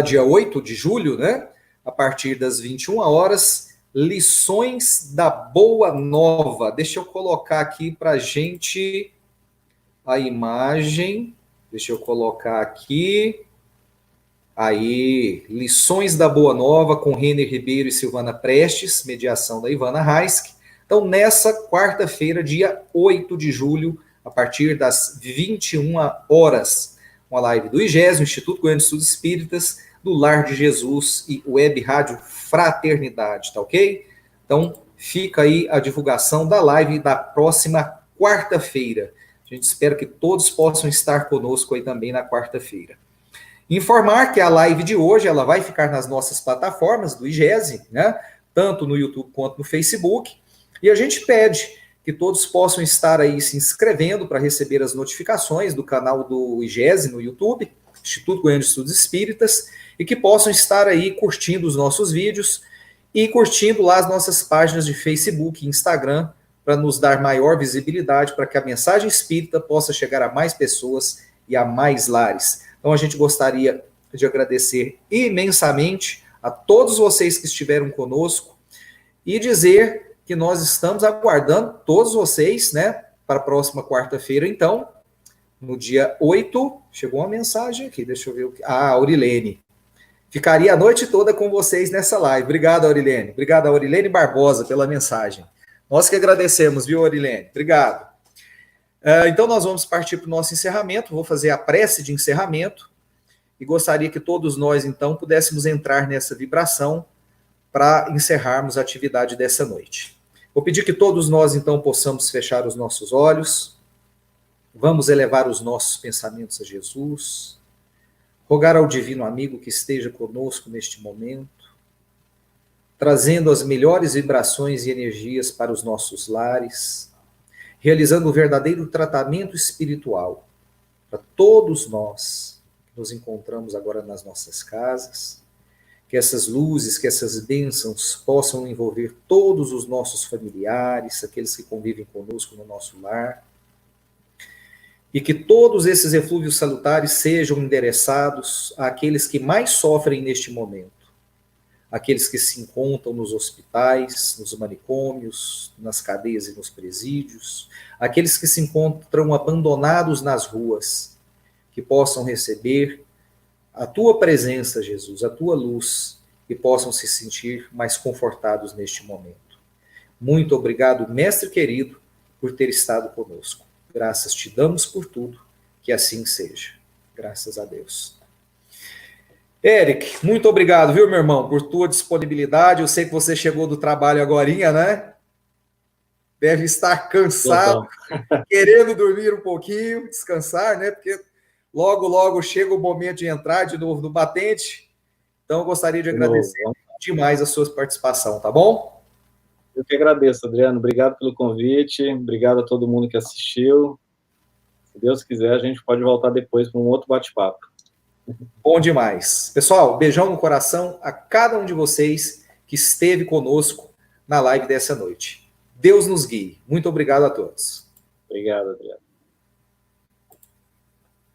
dia 8 de julho, né? A partir das 21 horas. Lições da Boa Nova. Deixa eu colocar aqui para a gente a imagem. Deixa eu colocar aqui. Aí, Lições da Boa Nova com Renner Ribeiro e Silvana Prestes, mediação da Ivana Raisk. Então, nessa quarta-feira, dia 8 de julho, a partir das 21 horas. uma live do IGES, Instituto Goiano de Estudos Espíritas, do Lar de Jesus e Web Rádio Fraternidade, tá ok? Então, fica aí a divulgação da live da próxima quarta-feira. A gente espera que todos possam estar conosco aí também na quarta-feira. Informar que a live de hoje ela vai ficar nas nossas plataformas do IGESE, né? Tanto no YouTube quanto no Facebook. E a gente pede que todos possam estar aí se inscrevendo para receber as notificações do canal do IGESE no YouTube, Instituto Goiano de Estudos Espíritas, e que possam estar aí curtindo os nossos vídeos e curtindo lá as nossas páginas de Facebook e Instagram, para nos dar maior visibilidade, para que a mensagem espírita possa chegar a mais pessoas e a mais lares. Então a gente gostaria de agradecer imensamente a todos vocês que estiveram conosco e dizer que nós estamos aguardando todos vocês, né, para a próxima quarta-feira, então, no dia 8, chegou uma mensagem aqui, deixa eu ver o que... Aurilene. Ficaria a noite toda com vocês nessa live. Obrigado, Aurilene. Obrigado, Aurilene Barbosa, pela mensagem. Nós que agradecemos, viu, Aurilene? Obrigado. Então, nós vamos partir para o nosso encerramento. Vou fazer a prece de encerramento e gostaria que todos nós, então, pudéssemos entrar nessa vibração para encerrarmos a atividade dessa noite. Vou pedir que todos nós, então, possamos fechar os nossos olhos. Vamos elevar os nossos pensamentos a Jesus. Rogar ao divino amigo que esteja conosco neste momento, trazendo as melhores vibrações e energias para os nossos lares, realizando o verdadeiro tratamento espiritual para todos nós que nos encontramos agora nas nossas casas, que essas luzes, que essas bênçãos possam envolver todos os nossos familiares, aqueles que convivem conosco no nosso lar, e que todos esses eflúvios salutares sejam endereçados àqueles que mais sofrem neste momento, aqueles que se encontram nos hospitais, nos manicômios, nas cadeias e nos presídios, aqueles que se encontram abandonados nas ruas, que possam receber a tua presença, Jesus, a tua luz, e possam se sentir mais confortados neste momento. Muito obrigado, mestre querido, por ter estado conosco. Graças te damos por tudo, que assim seja. Graças a Deus. Eric, muito obrigado, viu, meu irmão, por tua disponibilidade. Eu sei que você chegou do trabalho agorinha, né? Deve estar cansado, querendo dormir um pouquinho, descansar, né? Porque logo, logo chega o momento de entrar de novo no batente. Então, eu gostaria de agradecer demais a sua participação, tá bom? Eu que agradeço, Adriano. Obrigado pelo convite. Obrigado a todo mundo que assistiu. Se Deus quiser, a gente pode voltar depois para um outro bate-papo. Bom demais. Pessoal, beijão no coração a cada um de vocês que esteve conosco na live dessa noite. Deus nos guie. Muito obrigado a todos. Obrigado, Adriano.